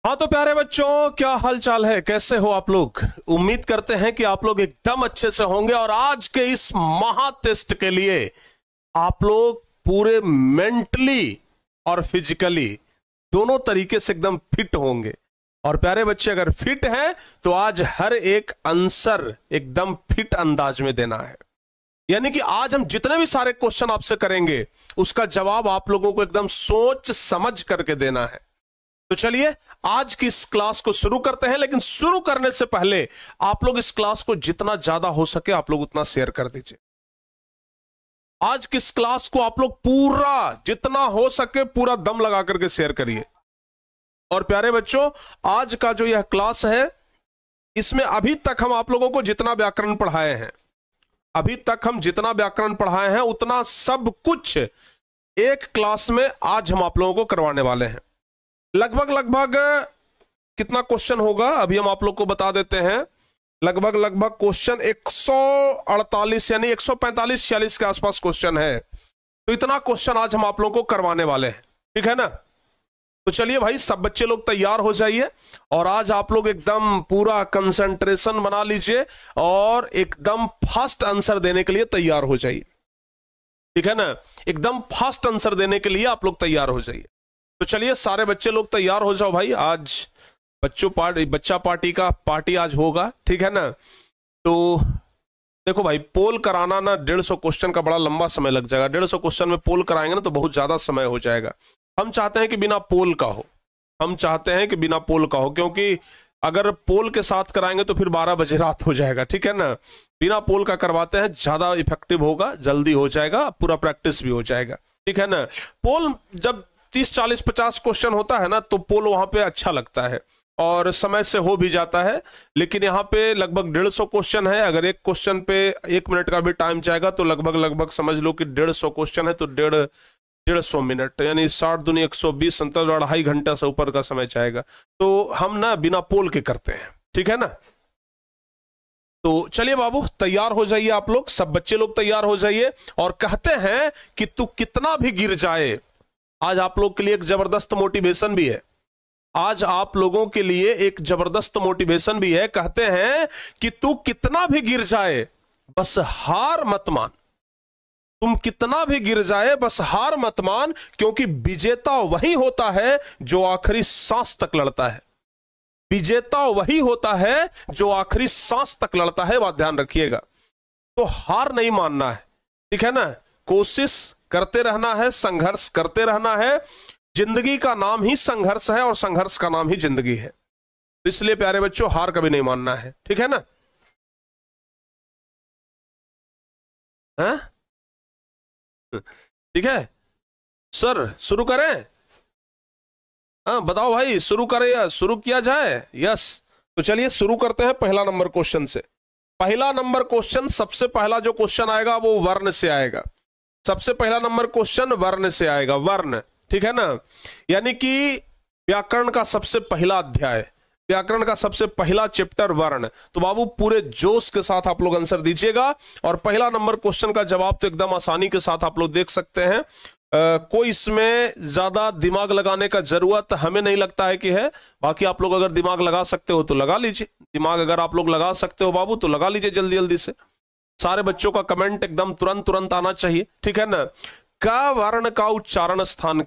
हाँ तो प्यारे बच्चों, क्या हाल चाल है, कैसे हो आप लोग। उम्मीद करते हैं कि आप लोग एकदम अच्छे से होंगे और आज के इस महा टेस्ट के लिए आप लोग पूरे मेंटली और फिजिकली दोनों तरीके से एकदम फिट होंगे। और प्यारे बच्चे, अगर फिट हैं तो आज हर एक आंसर एकदम फिट अंदाज में देना है। यानी कि आज हम जितने भी सारे क्वेश्चन आपसे करेंगे उसका जवाब आप लोगों को एकदम सोच समझ करके देना है। तो चलिए आज की इस क्लास को शुरू करते हैं, लेकिन शुरू करने से पहले आप लोग इस क्लास को जितना ज्यादा हो सके आप लोग उतना शेयर कर दीजिए। आज की इस क्लास को आप लोग पूरा जितना हो सके पूरा दम लगा करके शेयर करिए। और प्यारे बच्चों, आज का जो यह क्लास है इसमें अभी तक हम आप लोगों को जितना व्याकरण पढ़ाए हैं, उतना सब कुछ एक क्लास में आज हम आप लोगों को करवाने वाले हैं। लगभग कितना क्वेश्चन होगा अभी हम आप लोग को बता देते हैं। लगभग क्वेश्चन 148 यानी 145-46 के आसपास क्वेश्चन है। तो इतना क्वेश्चन आज हम आप लोगों को करवाने वाले हैं, ठीक है ना। तो चलिए भाई, सब बच्चे लोग तैयार हो जाइए और आज आप लोग एकदम पूरा कंसंट्रेशन बना लीजिए और एकदम फास्ट आंसर देने के लिए तैयार हो जाइए, ठीक है ना। एकदम फास्ट आंसर देने के लिए आप लोग तैयार हो जाइए। तो चलिए सारे बच्चे लोग तैयार हो जाओ भाई, आज बच्चा पार्टी का पार्टी आज होगा, ठीक है ना। तो देखो भाई, पोल कराना ना 150 क्वेश्चन का बड़ा लंबा समय लग जाएगा। 150 क्वेश्चन में पोल कराएंगे ना तो बहुत ज्यादा समय हो जाएगा। हम चाहते हैं कि बिना पोल का हो, क्योंकि अगर पोल के साथ कराएंगे तो फिर 12 बजे रात हो जाएगा, ठीक है ना। बिना पोल का करवाते हैं, ज्यादा इफेक्टिव होगा, जल्दी हो जाएगा, पूरा प्रैक्टिस भी हो जाएगा, ठीक है ना। पोल जब 30, 40, 50 क्वेश्चन होता है ना तो पोल वहां पे अच्छा लगता है और समय से हो भी जाता है। लेकिन यहाँ पे लगभग 150 क्वेश्चन है। अगर एक क्वेश्चन पे 1 मिनट का भी टाइम जाएगा तो लगभग समझ लो कि 150 क्वेश्चन है तो 150 मिनट यानी 60 दूनी 120, 2.5 घंटा से ऊपर का समय जाएगा। तो हम ना बिना पोल के करते हैं, ठीक है ना। तो चलिए बाबू, तैयार हो जाइए आप लोग, सब बच्चे लोग तैयार हो जाइए। और कहते हैं कि तू कितना भी गिर जाए, आज आप लोग के लिए एक जबरदस्त मोटिवेशन भी है। कहते हैं कि तू कितना भी गिर जाए बस हार मत मान। तुम कितना भी गिर जाए बस हार मत मान, क्योंकि विजेता वही होता है जो आखिरी सांस तक लड़ता है। बात ध्यान रखिएगा। तो हार नहीं मानना है, ठीक है ना। कोशिश करते रहना है, संघर्ष करते रहना है। जिंदगी का नाम ही संघर्ष है और संघर्ष का नाम ही जिंदगी है। इसलिए प्यारे बच्चों, हार कभी नहीं मानना है, ठीक है ना। ठीक है सर, शुरू करें। हाँ बताओ भाई, शुरू करें या शुरू किया जाए। यस, तो चलिए शुरू करते हैं पहला नंबर क्वेश्चन से। पहला नंबर क्वेश्चन, सबसे पहला जो क्वेश्चन आएगा वो वर्ण से आएगा। सबसे पहला नंबर क्वेश्चन वर्ण से आएगा, वर्ण, ठीक है ना। यानी कि व्याकरण का सबसे पहला अध्याय, व्याकरण का सबसे पहला चैप्टर वर्ण। तो बाबू पूरे जोश के साथ आप लोग आंसर दीजिएगा। और पहला नंबर क्वेश्चन का जवाब तो एकदम आसानी के साथ आप लोग देख सकते हैं। कोई इसमें ज्यादा दिमाग लगाने का जरूरत हमें नहीं लगता है कि है। बाकी आप लोग अगर दिमाग लगा सकते हो तो लगा लीजिए, दिमाग अगर आप लोग लगा सकते हो बाबू तो लगा लीजिए जल्दी जल्दी से। सारे बच्चों का कमेंट एकदम तुरंत आना चाहिए, ठीक है ना। का वर्ण का उच्चारण स्थान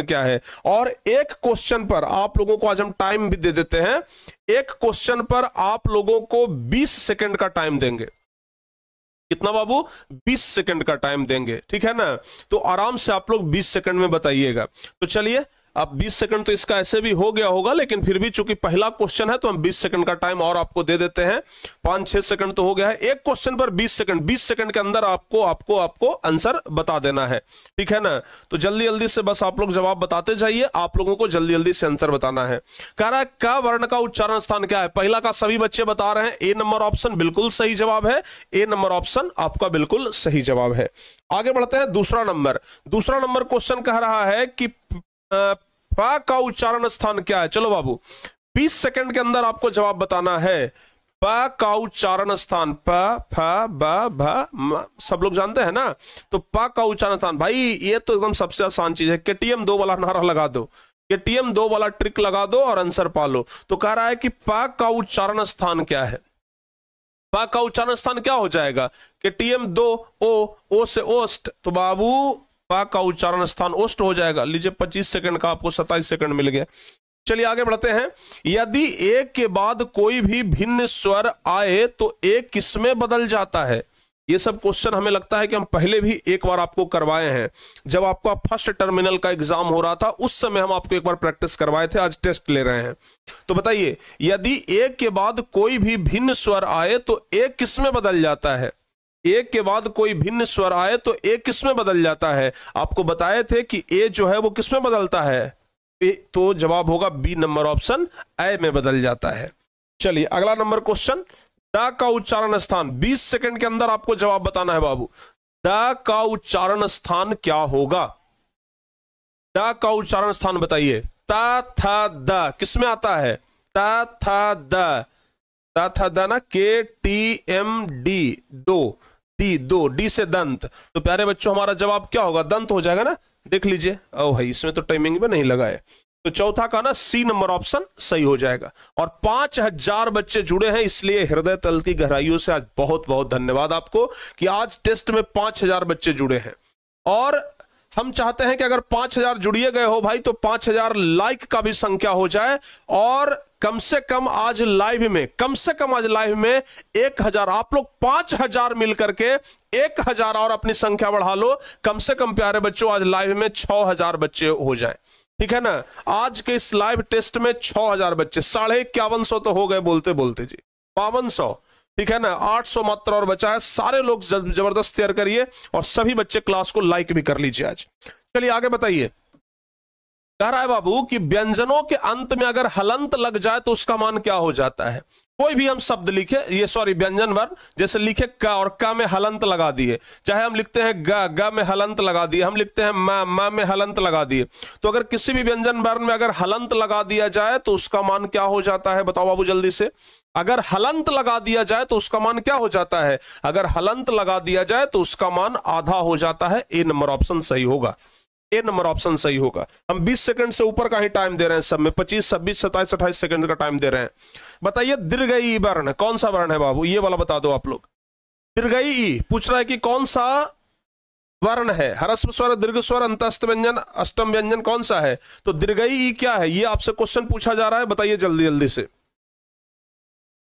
क्या है। और एक क्वेश्चन पर आप लोगों को आज हम टाइम भी दे देते हैं। एक क्वेश्चन पर आप लोगों को 20 सेकंड का टाइम देंगे। कितना बाबू? 20 सेकंड का टाइम देंगे, ठीक है ना। तो आराम से आप लोग 20 सेकंड में बताइएगा। तो चलिए, अब 20 सेकंड तो इसका ऐसे भी हो गया होगा, लेकिन फिर भी चूंकि पहला क्वेश्चन है तो हम 20 सेकंड का टाइम और आपको दे देते हैं। 5-6 सेकंड तो हो गया है। एक क्वेश्चन पर 20 सेकंड, 20 सेकंड के अंदर आपको आंसर बता देना है, ठीक है ना। तो जल्दी जल्दी से बस आप लोग जवाब बताते जाइए, आप लोगों को जल्दी जल्दी से आंसर बताना है। कह रहा है का वर्ण का उच्चारण स्थान क्या है। पहला का सभी बच्चे बता रहे हैं, ए नंबर ऑप्शन बिल्कुल सही जवाब है। ए नंबर ऑप्शन आपका बिल्कुल सही जवाब है। आगे बढ़ते हैं, दूसरा नंबर क्वेश्चन कह रहा है कि प का उच्चारण स्थान क्या है। चलो बाबू, 20 सेकंड के अंदर आपको जवाब बताना है। प का उच्चारण स्थान, प फ ब भ म, सब लोग जानते हैं ना। तो प का उच्चारण स्थान, भाई ये तो एकदम सबसे आसान चीज है। केटीएम 2 वाला नारा लगा दो। ये TM 2 वाला ट्रिक लगा दो और आंसर पालो। तो कह रहा है कि पा का उच्चारण स्थान क्या है? पा का उच्चारण स्थान क्या हो जाएगा कि TM 2 ओ से ओस्ट, तो बाबू पा का उच्चारण स्थान ओस्ट हो जाएगा। लीजिए 25 सेकंड का आपको 27 सेकंड मिल गया। चलिए आगे बढ़ते हैं। यदि एक के बाद कोई भी भिन्न स्वर आए तो एक किसमें बदल जाता है? ये सब क्वेश्चन हमें लगता है कि हम पहले भी एक बार आपको करवाए हैं। जब आपका फर्स्ट टर्मिनल का एग्जाम हो रहा था उस समय हम आपको एक बार प्रैक्टिस करवाए थे, आज टेस्ट ले रहे हैं। तो बताइए, यदि एक के बाद कोई भी भिन्न स्वर आए तो एक किसमें बदल जाता है? एक के बाद कोई भिन्न स्वर आए तो एक किसमें बदल जाता है? आपको बताए थे कि ए जो है वो किसमें बदलता है? तो जवाब होगा बी नंबर ऑप्शन, ए में बदल जाता है। चलिए अगला नंबर क्वेश्चन, द का उच्चारण स्थान। 20 सेकंड के अंदर आपको जवाब बताना है बाबू। द का उच्चारण स्थान क्या होगा? द का उच्चारण स्थान बताइए। ता था द किसमें आता है? ता था द, ता था द ना, KTMD 2 डी से दंत। तो प्यारे बच्चों हमारा जवाब क्या होगा? दंत हो जाएगा ना। देख लीजिए, ओ भाई इसमें तो टाइमिंग में नहीं लगा है। तो चौथा का ना सी नंबर ऑप्शन सही हो जाएगा। और 5000 बच्चे जुड़े हैं, इसलिए हृदय तल की गहराइयों से आज बहुत बहुत धन्यवाद आपको कि आज टेस्ट में 5000 बच्चे जुड़े हैं। और हम चाहते हैं कि अगर 5000 जुड़िए गए हो भाई तो 5000 लाइक का भी संख्या हो जाए, और कम से कम आज लाइव में 1000, आप लोग 5000 मिलकर के 1000 और अपनी संख्या बढ़ा लो। कम से कम प्यारे बच्चों आज लाइव में 6000 बच्चे हो जाए, ठीक है ना। आज के इस लाइव टेस्ट में 6000 बच्चे, 5150 तो हो गए बोलते बोलते जी, 5200, ठीक है ना। 800 मात्र और बचा है। सारे लोग जबरदस्त शेयर करिए और सभी बच्चे क्लास को लाइक भी कर लीजिए आज। चलिए आगे बताइए। कह रहा है बाबू कि व्यंजनों के अंत में अगर हलंत लग जाए तो उसका मान क्या हो जाता है? कोई भी हम शब्द लिखे, ये सॉरी व्यंजन वर्ण, जैसे लिखे क और क में हलंत लगा दिए, चाहे हम लिखते हैं ग में हलंत लगा दिए, हम लिखते हैं म में हलंत लगा दिए। तो अगर किसी भी व्यंजन वर्ण में अगर हलंत लगा दिया जाए तो उसका मान क्या हो जाता है? बताओ बाबू जल्दी से। अगर हलंत लगा दिया जाए तो उसका मान क्या हो जाता है? अगर हलंत लगा दिया जाए तो उसका मान आधा हो जाता है। ए नंबर ऑप्शन सही होगा, ए नंबर ऑप्शन सही होगा। हम 20 सेकंड से ऊपर का ही टाइम दे रहे हैं सब में, 25, 26, 27, 28 सेकंड का टाइम दे रहे हैं। बताइए दीर्घई वर्ण कौन सा वर्ण है बाबू? ये वाला बता दो आप लोग। दीर्घई पूछ रहा है कि कौन सा वर्ण है? ह्रस्व स्वर, दीर्घ स्वर, अंतस्थ व्यंजन, अष्टम व्यंजन, कौन सा है? तो दीर्घई क्या है? ये आपसे क्वेश्चन पूछा जा रहा है, बताइए जल्दी जल्दी से।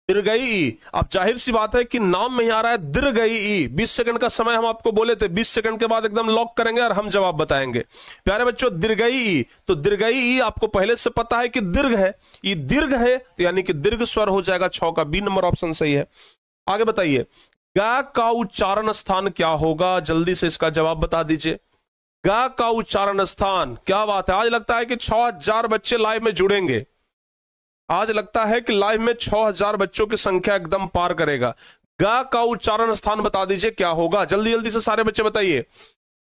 दीर्घई, अब जाहिर सी बात है कि नाम में ही आ रहा है दीर्घई। 20 सेकंड का समय हम आपको बोले थे, 20 सेकंड के बाद एकदम लॉक करेंगे और हम जवाब बताएंगे। प्यारे बच्चों दीर्घई, तो दीर्घई आपको पहले से पता है कि दीर्घ है, ये दीर्घ है तो यानी कि दीर्घ स्वर हो जाएगा। 6 का बी नंबर ऑप्शन सही है। आगे बताइए, गा का उच्चारण स्थान क्या होगा? जल्दी से इसका जवाब बता दीजिए। गा का उच्चारण स्थान, क्या बात है, आज लगता है कि 6000 बच्चे लाइव में जुड़ेंगे। आज लगता है कि लाइव में 6000 बच्चों की संख्या एकदम पार करेगा। गा का उच्चारण स्थान बता दीजिए क्या होगा? जल्दी जल्दी से सारे बच्चे बताइए।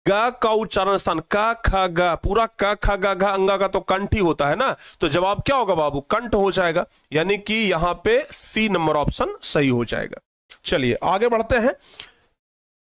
गा का उच्चारण स्थान, का खा गा, पूरा का खा गा घा अंगा का तो कंठ ही होता है ना, तो जवाब क्या होगा बाबू? कंठ हो जाएगा, यानी कि यहां पे सी नंबर ऑप्शन सही हो जाएगा। चलिए आगे बढ़ते हैं।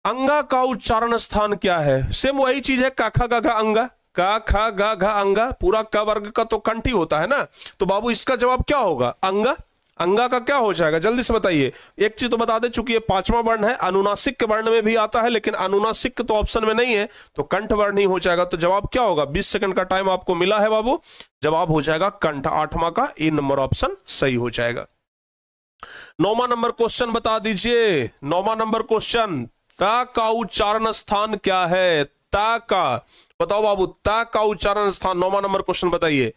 अंगा का उच्चारण स्थान क्या है? सेम वही चीज है, का खा गा घा अंगा, का खा गा घा अंगा, पूरा का वर्ग का तो कंठ ही होता है ना, तो बाबू इसका जवाब क्या होगा? अंगा। अंगा का क्या हो जाएगा? जल्दी से बताइए। एक चीज तो बता दे, चूंकि ये 5वां वर्ण है, अनुनासिक के वर्ण में भी आता है, लेकिन अनुनासिक तो ऑप्शन में नहीं है, तो कंठ वर्ण ही हो जाएगा। तो जवाब क्या होगा? 20 सेकंड का टाइम आपको मिला है बाबू, जवाब हो जाएगा कंठ। 8वां का ए नंबर ऑप्शन सही हो जाएगा। 9वां नंबर क्वेश्चन बता दीजिए। 9वां नंबर क्वेश्चन, ता का उच्चारण स्थान क्या है? ता का, बताओ बाबू, ता का उच्चारण स्थान। 9वां नंबर क्वेश्चन बताइए।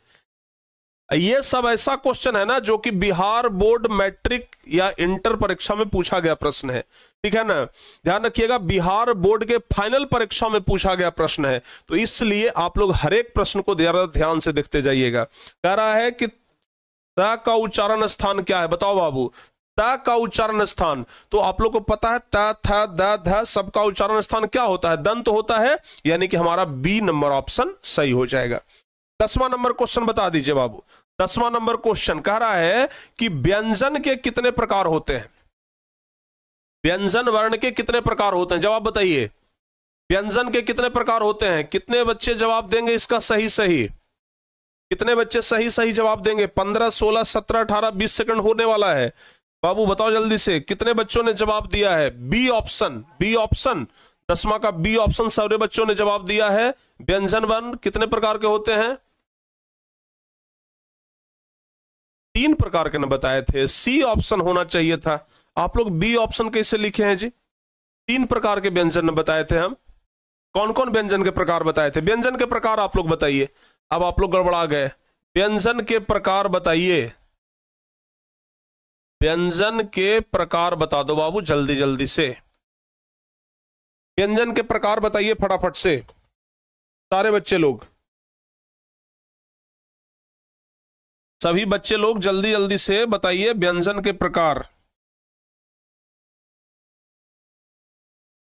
ये सब ऐसा क्वेश्चन है ना जो कि बिहार बोर्ड मैट्रिक या इंटर परीक्षा में पूछा गया प्रश्न है, ठीक है ना। ध्यान रखिएगा, बिहार बोर्ड के फाइनल परीक्षा में पूछा गया प्रश्न है, तो इसलिए आप लोग हर एक प्रश्न को ध्यान से देखते जाइएगा। कह रहा है कि ता का उच्चारण स्थान क्या है? बताओ बाबू, ता का उच्चारण स्थान, तो आप लोग को पता है ता था दा धा सबका उच्चारण स्थान क्या होता है? दंत होता है, यानी कि हमारा बी नंबर ऑप्शन सही हो जाएगा। 10वां नंबर क्वेश्चन बता दीजिए बाबू। 10वां नंबर क्वेश्चन कह रहा है कि व्यंजन के कितने प्रकार होते हैं? व्यंजन वर्ण के कितने प्रकार होते हैं? जवाब बताइए। व्यंजन के कितने प्रकार होते हैं? कितने बच्चे जवाब देंगे इसका सही सही? कितने बच्चे सही सही जवाब देंगे? 15, 16, 17, 18, 20 सेकंड होने वाला है। बाबू बताओ जल्दी से, कितने बच्चों ने जवाब दिया है? बी ऑप्शन, बी ऑप्शन, 10वां का बी ऑप्शन सारे बच्चों ने जवाब दिया है। व्यंजन वर्ण कितने प्रकार के होते हैं? 3 प्रकार के न बताए थे। सी ऑप्शन होना चाहिए था, आप लोग बी ऑप्शन कैसे लिखे हैं जी? 3 प्रकार के व्यंजन बताए थे हम। कौन कौन व्यंजन के प्रकार बताए थे? व्यंजन के प्रकार आप लोग बताइए। अब आप लोग गड़बड़ा गए। व्यंजन के प्रकार बताइए, व्यंजन के प्रकार बता दो बाबू जल्दी जल्दी से। व्यंजन के प्रकार बताइए फटाफट से सारे बच्चे लोग, सभी बच्चे लोग जल्दी जल्दी से बताइए व्यंजन के प्रकार।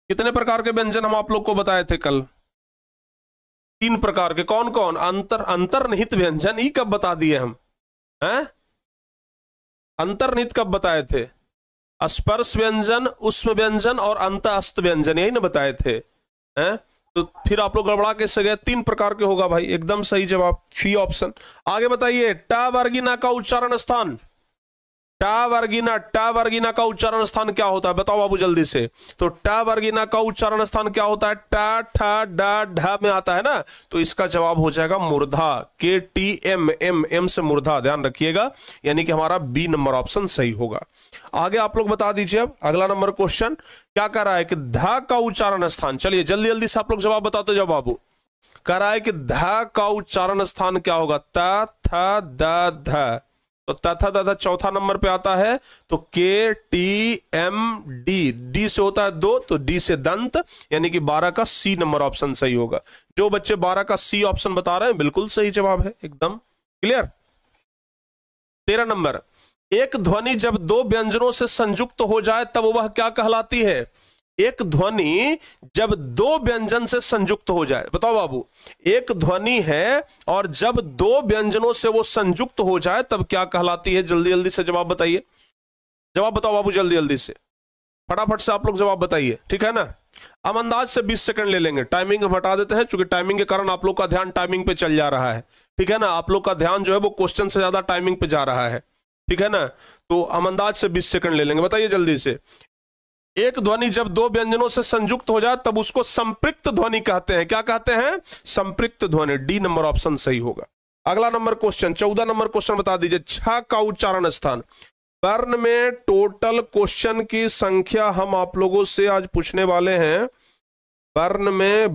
कितने प्रकार के व्यंजन हम आप लोग को बताए थे कल? 3 प्रकार के। कौन कौन? अंतर्निहित व्यंजन ही कब बता दिए हम हैं? अंतर्निहित कब बताए थे? स्पर्श व्यंजन, उष्म व्यंजन और अंतःस्थ व्यंजन, यही ना बताए थे हैं? तो फिर आप लोग गड़बड़ा कैसे गए? 3 प्रकार के होगा भाई, एकदम सही जवाब सी ऑप्शन। आगे बताइए, टा वर्गीना का उच्चारण स्थान। टा वर्गीना का उच्चारण स्थान क्या होता है? बताओ बाबू जल्दी से। तो टा वर्गीना का उच्चारण स्थान क्या होता है? टा, ठा, डा, ढा में आता है ना, तो इसका जवाब हो जाएगा मूर्धा। KTM, एम से मूर्धा, ध्यान रखिएगा, यानी कि हमारा बी नंबर ऑप्शन सही होगा। आगे आप लोग बता दीजिए। अब अगला नंबर क्वेश्चन क्या कर रहा है कि धा का उच्चारण स्थान। चलिए जल्दी जल्दी से आप लोग जवाब बताते जाओ बाबू। कह रहा है कि धा का उच्चारण स्थान क्या होगा? ता, था, दा, धा। तो तथा दादा चौथा नंबर पे आता है, तो KTMD, डी से होता है 2, तो डी से दंत, यानी कि 12 का सी नंबर ऑप्शन सही होगा। जो बच्चे 12 का सी ऑप्शन बता रहे हैं बिल्कुल सही जवाब है, एकदम क्लियर। 13 नंबर, एक ध्वनि जब 2 व्यंजनों से संयुक्त हो जाए तब वह क्या कहलाती है? एक ध्वनि जब 2 व्यंजन से संयुक्त हो जाए, बताओ बाबू, एक ध्वनि है और जब 2 व्यंजनों से वो संयुक्त हो जाए तब क्या कहलाती है? जल्दी जल्दी से जवाब बताइए। जवाब बताओ बाबू जल्दी जल्दी से, फटाफट से आप लोग जवाब बताइए, ठीक है ना। हम अंदाज से 20 सेकंड ले लेंगे, टाइमिंग हटा देते हैं, क्योंकि टाइमिंग के कारण आप लोग का ध्यान टाइमिंग पे चल जा रहा है, ठीक है ना। आप लोग का ध्यान जो है वो क्वेश्चन से ज्यादा टाइमिंग पे जा रहा है, ठीक है ना। तो हम अंदाज से 20 सेकंड ले लेंगे, बताइए जल्दी से। एक ध्वनि जब 2 व्यंजनों से संयुक्त हो जाए तब उसको संपृक्त ध्वनि कहते हैं। क्या कहते हैं? संपृक्त ध्वनि। डी नंबर ऑप्शन सही होगा। अगला नंबर क्वेश्चन 14 नंबर क्वेश्चन बता दीजिए। छ का उच्चारण स्थान। वर्ण में टोटल क्वेश्चन की संख्या हम आप लोगों से आज पूछने वाले हैं। वर्ण में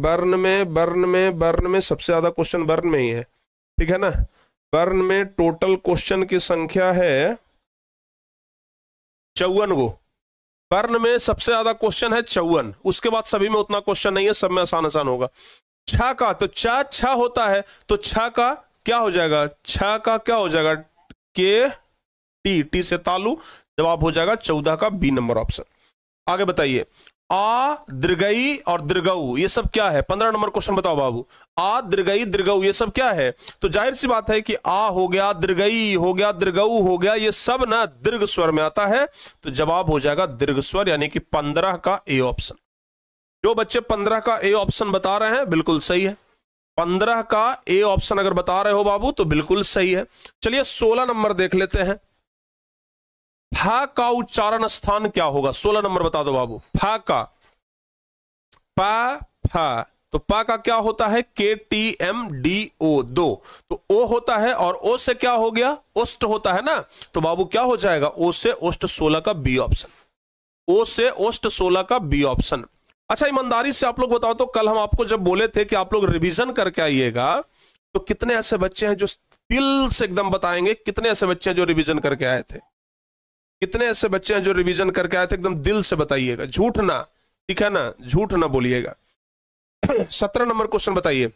सबसे ज्यादा क्वेश्चन वर्ण में ही है, ठीक है ना। वर्ण में टोटल क्वेश्चन की संख्या है 54 गो। वर्ण में सबसे ज्यादा क्वेश्चन है 54, उसके बाद सभी में उतना क्वेश्चन नहीं है, सब में आसान आसान होगा। छ का तो छ होता है, तो छ का क्या हो जाएगा? छ का क्या हो जाएगा? टी से तालु, जवाब हो जाएगा 14 का बी नंबर ऑप्शन। आगे बताइए, आ, दीर्घई और दीर्घऊ ये सब क्या है? 15 नंबर क्वेश्चन बताओ बाबू। आ, दीर्घई, दीर्घऊ ये सब क्या है? तो जाहिर सी बात है कि आ हो गया, दीर्घई हो गया, दीर्घऊ हो गया, ये सब ना दीर्घ स्वर में आता है, तो जवाब हो जाएगा दीर्घ स्वर, यानी कि 15 का ए ऑप्शन। जो बच्चे 15 का ए ऑप्शन बता रहे हैं बिल्कुल सही है। 15 का ए ऑप्शन अगर बता रहे हो बाबू तो बिल्कुल सही है। चलिए 16 नंबर देख लेते हैं। फा का उच्चारण स्थान क्या होगा? 16 नंबर बता दो बाबू। फा का, पा, फा, तो पा का क्या होता है? KTMDO, 2, तो ओ होता है, और ओ से क्या हो गया? ओष्ट होता है ना, तो बाबू क्या हो जाएगा? ओ से ओष्ट 16 का बी ऑप्शन। ओ से ओष्ट 16 का बी ऑप्शन। अच्छा ईमानदारी से आप लोग बताओ तो, कल हम आपको जब बोले थे कि आप लोग रिवीजन करके आइएगा, तो कितने ऐसे बच्चे हैं जो दिल से एकदम बताएंगे? कितने ऐसे बच्चे हैं जो रिवीजन करके आए थे? कितने ऐसे बच्चे हैं जो रिवीजन करके आए थे? एकदम दिल से बताइएगा, झूठ ना, ठीक है ना, झूठ ना बोलिएगा। 17 नंबर क्वेश्चन बताइए।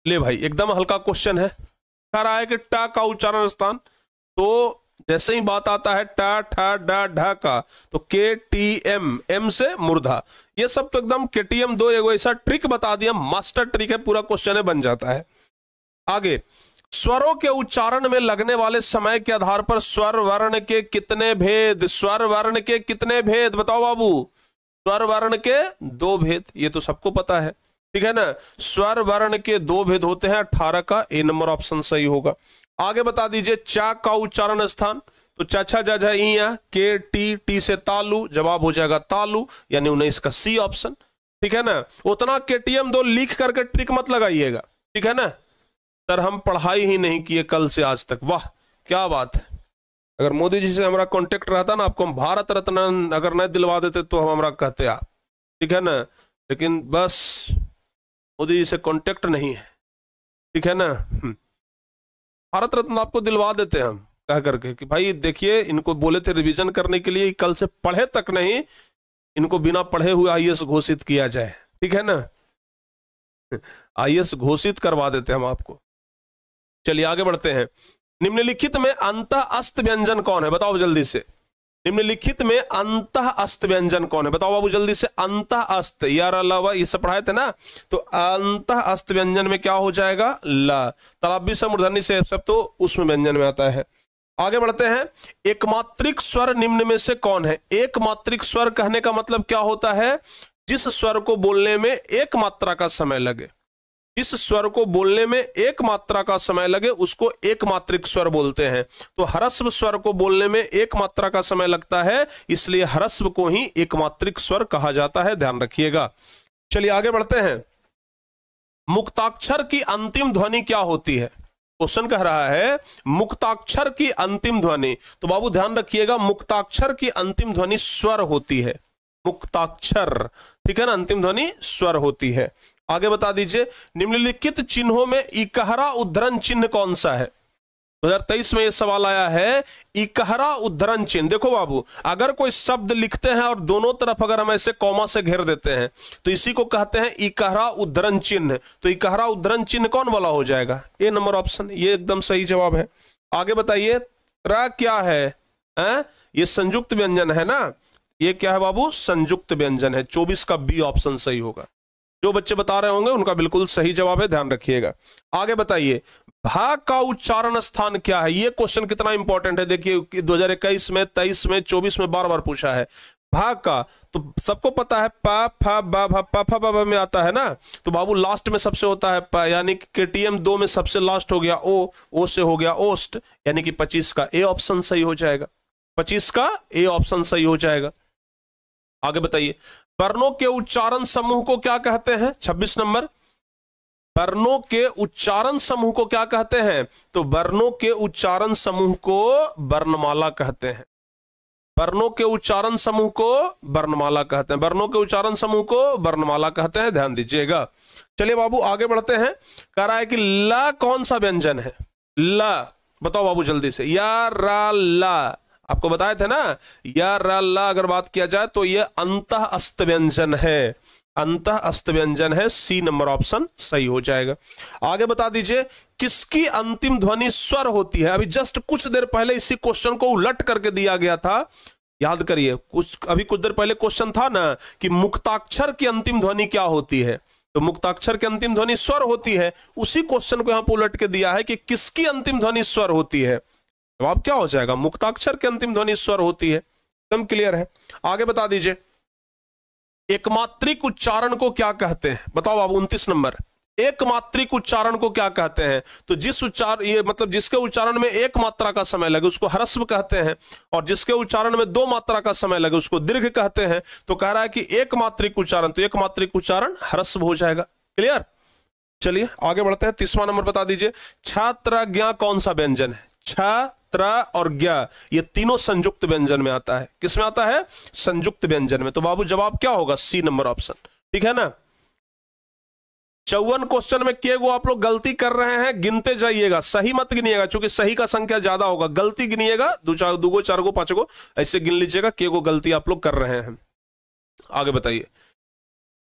ले भाई एकदम हल्का क्वेश्चन है। कह रहा है कि टा का उच्चारण स्थान, तो जैसे ही बात आता है टा, ठा, डा, ढा का, तो KTM, एम से मूर्धा, ये सब तो एकदम KTM 2 एगो ऐसा ट्रिक बता दिया, मास्टर ट्रिक है, पूरा क्वेश्चन है बन जाता है। आगे, स्वरों के उच्चारण में लगने वाले समय के आधार पर स्वर वर्ण के कितने भेद? स्वर वर्ण के कितने भेद बताओ बाबू? स्वर वर्ण के 2 भेद, ये तो सबको पता है। ठीक है ना। स्वर वर्ण के दो भेद होते हैं, 18 का ए नंबर ऑप्शन सही होगा। आगे बता दीजिए चा का उच्चारण स्थान, तो चाचा जाजा इया के टी, टी से तालु, जवाब हो जाएगा तालु, यानी 19 का सी ऑप्शन। ठीक है ना। उतना केटीएम 2 लिख करके ट्रिक मत लगाइएगा, ठीक है ना। सर हम पढ़ाई ही नहीं किए कल से आज तक, वाह क्या बात है। अगर मोदी जी से हमारा कांटेक्ट रहता ना, आपको हम भारत रत्न अगर नहीं दिलवा देते तो हम हमारा कहते आप, ठीक है ना। लेकिन बस मोदी जी से कांटेक्ट नहीं है, ठीक है ना। भारत रत्न आपको दिलवा देते हम कह करके कि भाई देखिए इनको बोले थे रिवीजन करने के लिए, कल से पढ़े तक नहीं, इनको बिना पढ़े हुए आईएएस घोषित किया जाए, ठीक है ना। आईएएस घोषित करवा देते हम आपको। चलिए आगे बढ़ते हैं। निम्नलिखित में अंतः अस्त व्यंजन कौन है, बताओ जल्दी से। निम्नलिखित में अंतः अस्त व्यंजन कौन है, बताओ बाबू जल्दी से। अंतः अस्त, यार अलावा ये सब पढ़ाए थे ना, तो अंतः अस्त व्यंजन में क्या हो जाएगा, ला। तालाबी से मूर्धन्य से सब तो उसमें व्यंजन में आता है। आगे बढ़ते हैं। एकमात्रिक स्वर निम्न में से कौन है। एकमात्रिक स्वर कहने का मतलब क्या होता है, जिस स्वर को बोलने में एक मात्रा का समय लगे, जिस स्वर को बोलने में एक मात्रा का समय लगे उसको एकमात्रिक स्वर बोलते हैं। तो ह्रस्व स्वर को बोलने में एक मात्रा का समय लगता है, इसलिए ह्रस्व को ही एकमात्रिक स्वर कहा जाता है, ध्यान रखिएगा। चलिए आगे बढ़ते हैं। मुक्ताक्षर की अंतिम ध्वनि क्या होती है, क्वेश्चन कह रहा है मुक्ताक्षर की अंतिम ध्वनि। तो बाबू ध्यान रखिएगा, मुक्ताक्षर की अंतिम ध्वनि स्वर होती है, मुक्ताक्षर, ठीक है ना, अंतिम ध्वनि स्वर होती है। आगे बता दीजिए निम्नलिखित चिन्हों में इकहरा उद्धरण चिन्ह कौन सा है। 2023 में यह सवाल आया है, इकहरा उद्धरण चिन्ह। देखो बाबू, अगर कोई शब्द लिखते हैं और दोनों तरफ अगर हम ऐसे कॉमा से घेर देते हैं तो इसी को कहते हैं इकहरा उद्धरण चिन्ह। तो इकहरा उद्धरण चिन्ह कौन वाला हो जाएगा, ए नंबर ऑप्शन, ये एकदम सही जवाब है। आगे बताइए त्र क्या है, ये संयुक्त व्यंजन है ना, ये क्या है बाबू, संयुक्त व्यंजन है। 24 का बी ऑप्शन सही होगा। जो बच्चे बता रहे होंगे उनका बिल्कुल सही जवाब है, ध्यान रखिएगा। आगे बताइए भा का उच्चारण स्थान क्या है। ये क्वेश्चन कितना इंपॉर्टेंट है, देखिए 2021 में, 23 में, 24 में बार बार पूछा है। भा का तो सबको पता है पा फा बा भा पा फा बा में आता है ना, तो बाबू लास्ट में सबसे होता है पा, यानी कि केटीएम 2 में सबसे लास्ट हो गया ओ से हो गया ओस्ट, यानी कि 25 का ए ऑप्शन सही हो जाएगा, 25 का ए ऑप्शन सही हो जाएगा। आगे बताइए वर्णों के उच्चारण समूह को क्या कहते हैं, 26 नंबर। वर्णों के उच्चारण समूह को क्या कहते हैं, तो वर्णों के उच्चारण समूह को वर्णमाला कहते हैं। वर्णों के उच्चारण समूह को वर्णमाला कहते हैं, वर्णों के उच्चारण समूह को वर्णमाला कहते हैं, ध्यान दीजिएगा। चलिए बाबू आगे बढ़ते हैं। कह रहा है कि ला कौन सा व्यंजन है, ला बताओ बाबू जल्दी से। या रा ला, आपको बताए थे ना, या रा ला अगर बात किया जाए तो यह अंतः अस्त व्यंजन है, अंतः अस्त व्यंजन है, सी नंबर ऑप्शन सही हो जाएगा। आगे बता दीजिए किसकी अंतिम ध्वनि स्वर होती है। अभी जस्ट कुछ देर पहले इसी क्वेश्चन को उलट करके दिया गया था, याद करिए, अभी कुछ देर पहले क्वेश्चन था ना कि मुक्ताक्षर की अंतिम ध्वनि क्या होती है, तो मुक्ताक्षर की अंतिम ध्वनि स्वर होती है। उसी क्वेश्चन को यहां पर उलट के दिया है कि किसकी अंतिम ध्वनि स्वर होती है, जवाब क्या हो जाएगा, मुक्ताक्षर की अंतिम ध्वनि स्वर होती है। एकदम क्लियर है। आगे बता दीजिए एकमात्रिक उच्चारण को क्या कहते हैं, बताओ बाबू 29 नंबर। एकमात्रिक उच्चारण को क्या कहते हैं, तो जिस उच्चारण, ये मतलब जिसके उच्चारण में एक मात्रा का समय लगे उसको ह्रस्व कहते हैं, और जिसके उच्चारण में 2 मात्रा का समय लगे उसको दीर्घ कहते हैं। तो कह रहा है कि एकमात्रिक उच्चारण, तो एकमात्रिक उच्चारण ह्रस्व हो जाएगा। क्लियर। चलिए आगे बढ़ते हैं। 30वां नंबर बता दीजिए छात्र ज्ञा कौन सा व्यंजन है। छात्र और ज्ञा ये तीनों संयुक्त व्यंजन में आता है। किस में आता है, संयुक्त व्यंजन में। तो बाबू जवाब क्या होगा, सी नंबर ऑप्शन, ठीक है ना। 54 क्वेश्चन में के गो आप लोग गलती कर रहे हैं, गिनते जाइएगा, सही मत गिनिएगा, क्योंकि सही का संख्या ज्यादा होगा। गलती गिनिएगा, 2 गो 4 गो 5 गो ऐसे गिन लीजिएगा के गो गलती आप लोग कर रहे हैं। आगे बताइए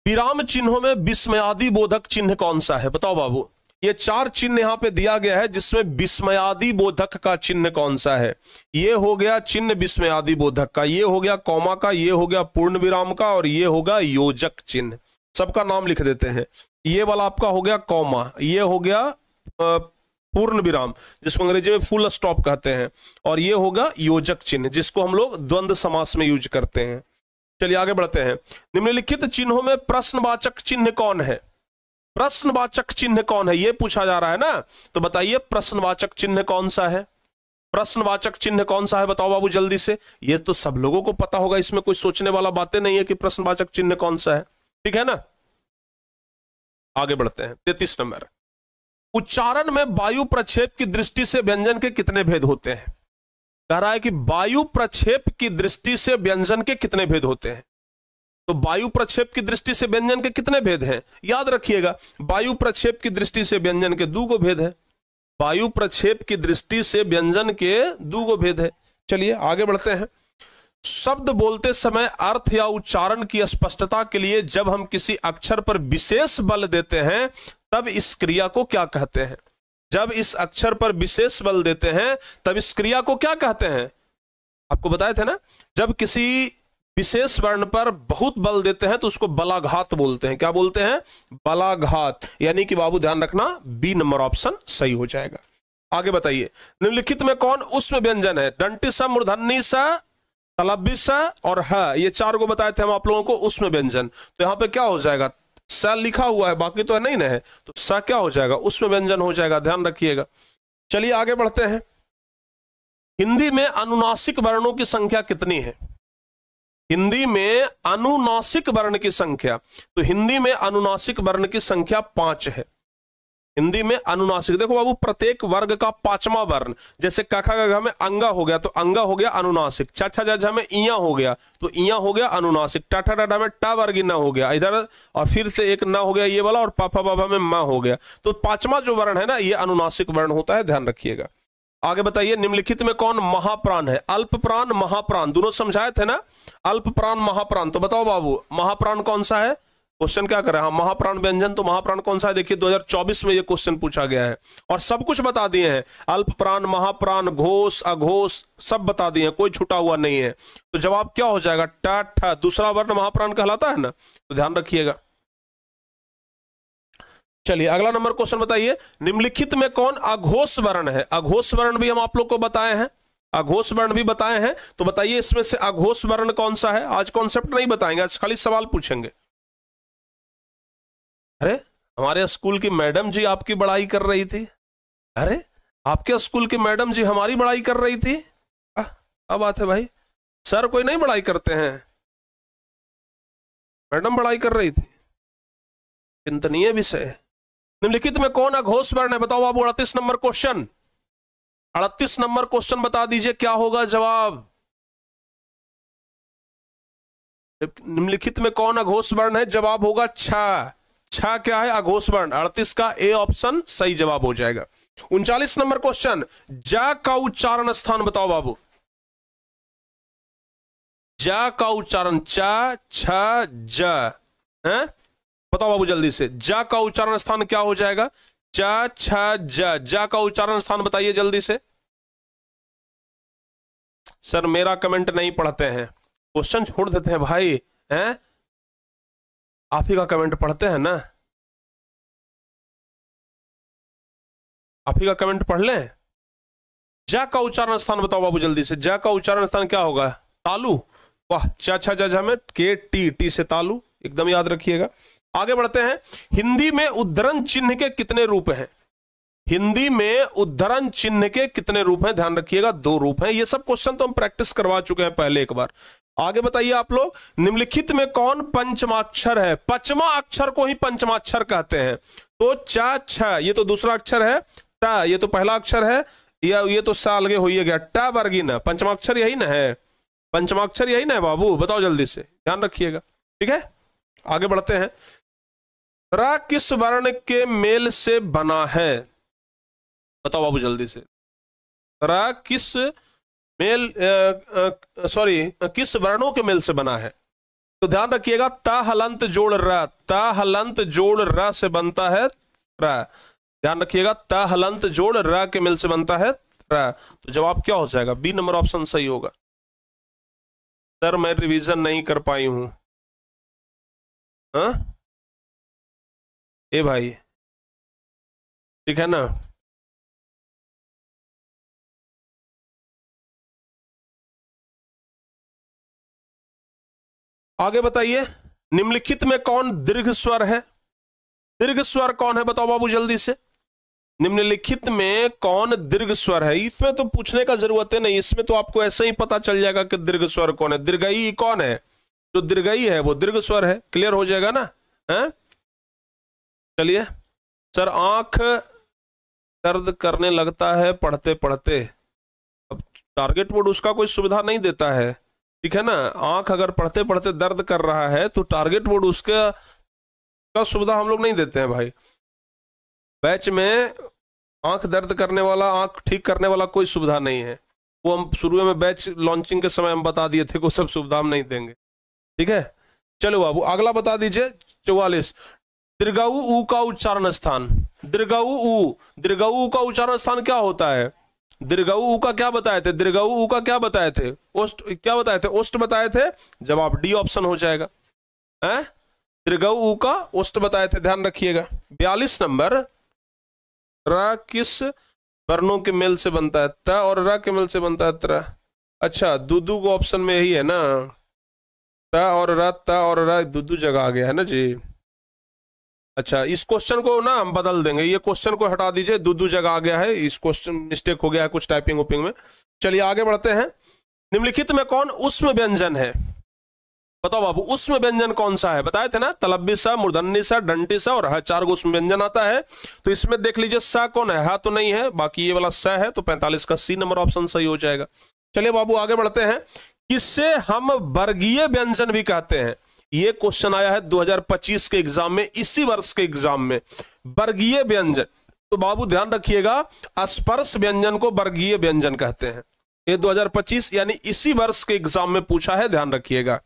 विराम चिन्हों में विस्मयादि बोधक चिन्ह कौन सा है, बताओ बाबू। ये 4 चिन्ह यहां पे दिया गया है, जिसमें विस्मयादि बोधक का चिन्ह कौन सा है। ये हो गया चिन्ह विस्मयादि बोधक का, ये हो गया कॉमा का, ये हो गया पूर्ण विराम का, और ये होगा योजक चिन्ह। सबका नाम लिख देते हैं। ये वाला आपका हो गया कॉमा, ये हो गया पूर्ण विराम जिसको अंग्रेजी में फुल स्टॉप कहते हैं, और ये होगा योजक चिन्ह जिसको हम लोग द्वंद्व समास में यूज करते हैं। चलिए आगे बढ़ते हैं। निम्नलिखित चिन्हों में प्रश्नवाचक चिन्ह कौन है, प्रश्नवाचक चिन्ह कौन है, यह पूछा जा रहा है ना। तो बताइए प्रश्नवाचक चिन्ह कौन सा है, प्रश्नवाचक चिन्ह कौन सा है, बताओ बाबू जल्दी से। ये तो सब लोगों को पता होगा, इसमें कोई सोचने वाला बातें नहीं है कि प्रश्नवाचक चिन्ह कौन सा है, ठीक है ना। आगे बढ़ते हैं 33 नंबर। उच्चारण में वायु प्रक्षेप की दृष्टि से व्यंजन के कितने भेद होते हैं। कह रहा है कि वायु प्रक्षेप की दृष्टि से व्यंजन के कितने भेद होते हैं। तो वायु प्रक्षेप की दृष्टि से व्यंजन के कितने भेद हैं, याद रखिएगा। वायु प्रक्षेप की दृष्टि से व्यंजन के 2 भेद है, वायु प्रक्षेप की दृष्टि से व्यंजन के 2 भेद है। चलिए आगे बढ़ते हैं। शब्द बोलते समय अर्थ या उच्चारण की स्पष्टता के लिए जब हम किसी अक्षर पर विशेष बल देते हैं तब इस क्रिया को क्या कहते हैं। जब इस अक्षर पर विशेष बल देते हैं तब इस क्रिया को क्या कहते हैं, आपको बताए थे ना। जब किसी विशेष वर्ण पर बहुत बल देते हैं तो उसको बलाघात बोलते हैं। क्या बोलते हैं, बलाघात। यानी कि बाबू ध्यान रखना, बी नंबर ऑप्शन सही हो जाएगा। आगे बताइए, निम्नलिखित में कौन उष्म व्यंजन है। दंती स, मूर्धन्य स, तलव्य स और ह, ये 4 को बताए थे हम आप लोगों को उष्म व्यंजन। तो यहां पे क्या हो जाएगा, स लिखा हुआ है, बाकी तो नहीं ना है, तो स क्या हो जाएगा, उष्म व्यंजन हो जाएगा, ध्यान रखिएगा। चलिए आगे बढ़ते हैं। हिंदी में अनुनासिक वर्णों की संख्या कितनी है। हिंदी में अनुनासिक वर्ण की संख्या, तो हिंदी में अनुनासिक वर्ण की संख्या 5 है। हिंदी में अनुनासिक, देखो बाबू प्रत्येक वर्ग का 5वां वर्ण, जैसे कखा गघा में अंगा हो गया तो अंगा हो गया अनुनासिक, छा छा झा में इया हो गया तो इया हो गया अनुनासिक, टाठा डाडा में टा वर्ग न हो गया इधर, और फिर से एक ना हो गया ये वाला, और पापा बाबा में मा हो गया। तो 5वां जो वर्ण है ना, ये अनुनासिक वर्ण होता है, ध्यान रखिएगा। आगे बताइए, निम्नलिखित में कौन महाप्राण है। अल्प प्राण महाप्राण दोनों समझाए थे ना, अल्प प्राण महाप्राण। तो बताओ बाबू महाप्राण कौन सा है, क्वेश्चन क्या कर रहा है, महाप्राण व्यंजन। तो महाप्राण कौन सा है, देखिए 2024 में ये क्वेश्चन पूछा गया है और सब कुछ बता दिए हैं। अल्प प्राण, महाप्राण, घोष, अघोष सब बता दिए हैं, कोई छूटा हुआ नहीं है। तो जवाब क्या हो जाएगा, टा ठा, दूसरा वर्ण महाप्राण कहलाता है ना, तो ध्यान रखिएगा। चलिए अगला नंबर क्वेश्चन बताइए, निम्नलिखित में कौन अघोष वर्ण है। अघोष वर्ण भी हम आप लोग को बताए हैं, अघोष वर्ण भी बताए हैं। तो बताइए इसमें से अघोष वर्ण कौन सा है। आज कॉन्सेप्ट नहीं बताएंगे, आज खाली सवाल पूछेंगे। अरे हमारे स्कूल की मैडम जी आपकी बड़ाई कर रही थी, अरे आपके स्कूल की मैडम जी हमारी बड़ाई कर रही थी। क्या बात है भाई, सर कोई नहीं बड़ाई करते हैं, मैडम बड़ाई कर रही थी, चिंतनीय विषय। निम्नलिखित में कौन अघोष वर्ण है, बताओ बाबू। 38 नंबर क्वेश्चन, 38 नंबर क्वेश्चन बता दीजिए क्या होगा जवाब। निम्नलिखित में कौन अघोष वर्ण है, जवाब होगा छा। छा क्या है, अघोष वर्ण। 38 का ए ऑप्शन सही जवाब हो जाएगा। 39 नंबर क्वेश्चन, जा का उच्चारण स्थान बताओ बाबू। जा का उच्चारण, चा छ ज है, बताओ बाबू जल्दी से। जा का उच्चारण स्थान क्या हो जाएगा, चा छ ज। जा का उच्चारण स्थान बताइए जल्दी से। सर मेरा कमेंट नहीं पढ़ते हैं, क्वेश्चन छोड़ देते हैं भाई, हैं आप ही का कमेंट पढ़ते हैं ना, आप ही का कमेंट पढ़ लें। जा का उच्चारण स्थान बताओ बाबू जल्दी से। जा का उच्चारण स्थान क्या होगा, तालु। वाह, चा छा जा में के टी, टी से तालु, एकदम याद रखिएगा। आगे बढ़ते हैं, हिंदी में उद्धरण चिन्ह के कितने रूप हैं। हिंदी में उद्धरण चिन्ह के कितने रूप हैं, ध्यान रखिएगा 2 रूप हैं। ये सब क्वेश्चन तो हम प्रैक्टिस करवा चुके हैं पहले एक बार। आगे बताइए आप लोग, निम्नलिखित में कौन पंचमाक्षर है। 5वां अक्षर को ही पंचमाक्षर कहते हैं। तो चा छ, ये तो दूसरा अक्षर है, टा ये तो पहला अक्षर है, ये तो सा अलगे हो गया, टा वर्गी ना, पंचमाक्षर यही ना है, पंचमाक्षर यही ना है बाबू, बताओ जल्दी से, ध्यान रखिएगा, ठीक है। आगे बढ़ते हैं, रा किस वर्ण के मेल से बना है, बताओ बाबू जल्दी से। रा किस मेल किस वर्णों के मेल से बना है। तो ध्यान रखिएगा, ता हलंत जोड़ रा, ता हलंत जोड़ रा से बनता है रा। ध्यान रखिएगा, ता हलंत जोड़ रा के मेल से बनता है रा। तो जवाब क्या हो जाएगा, बी नंबर ऑप्शन सही होगा। सर मैं रिवीजन नहीं कर पाई हूं, हाँ ए भाई, ठीक है ना। आगे बताइए, निम्नलिखित में कौन दीर्घ स्वर है। दीर्घ स्वर कौन है बताओ बाबू जल्दी से। निम्नलिखित में कौन दीर्घ स्वर है? इसमें तो पूछने का जरूरत है नहीं, इसमें तो आपको ऐसे ही पता चल जाएगा कि दीर्घ स्वर कौन है। दीर्घई कौन है? जो दीर्घई है वो दीर्घ स्वर है। क्लियर हो जाएगा ना? है चलिए सर, आंख दर्द करने लगता है पढ़ते पढ़ते। अब टारगेट बोर्ड उसका कोई सुविधा नहीं देता है, ठीक है ना। आंख अगर पढ़ते पढ़ते दर्द कर रहा है तो टारगेट बोर्ड उसका सुविधा हम लोग नहीं देते हैं भाई। बैच में आंख दर्द करने वाला, आंख ठीक करने वाला कोई सुविधा नहीं है। वो हम शुरू में बैच लॉन्चिंग के समय हम बता दिए थे, को सब सुविधा हम नहीं देंगे, ठीक है। चलो बाबू अगला बता दीजिए 44। दीर्घऊ ऊ का उच्चारण स्थान। दीर्घऊ ऊ, दीर्घऊ ऊ का उच्चारण स्थान क्या होता है? दीर्घऊ ऊ का क्या बताए थे? दीर्घऊ ऊ का क्या बताए थे? ओष्ठ क्या बताए थे? ओष्ठ बताए थे। जवाब डी ऑप्शन हो जाएगा। हैं? दीर्घऊ ऊ का ओष्ठ बताए थे, ध्यान रखिएगा। 42 नंबर, र किस वर्णों के मेल से बनता है? त और र के मेल से बनता है त्र। अच्छा, दूदू को ऑप्शन में यही है ना, त और र, त और र दूदू जगह आ गया है ना जी। अच्छा, इस क्वेश्चन को ना हम बदल देंगे, ये क्वेश्चन को हटा दीजिए, दूदू जगह आ गया है, इस क्वेश्चन मिस्टेक हो गया है कुछ टाइपिंग ओपिंग में। चलिए आगे बढ़ते हैं। निम्नलिखित में कौन उष्म व्यंजन है? बताओ बाबू, उष्म व्यंजन कौन सा है? बताए थे ना, तलब्बी सा, मूर्धन्य सा, डंटी सा और ह, 4 गो उष्म व्यंजन आता है। तो इसमें देख लीजिए सा कौन है? हा तो नहीं है, बाकी ये वाला स है, तो 45 का सी नंबर ऑप्शन सही हो जाएगा। चलिए बाबू आगे बढ़ते हैं। किससे हम वर्गीय व्यंजन भी कहते हैं? ये क्वेश्चन आया है 2025 के एग्जाम में, इसी वर्ष के एग्जाम में। वर्गीय व्यंजन, तो बाबू ध्यान रखिएगा, स्पर्श व्यंजन को वर्गीय व्यंजन कहते हैं। ये 2025 यानी इसी वर्ष के एग्जाम में पूछा है, ध्यान रखिएगा।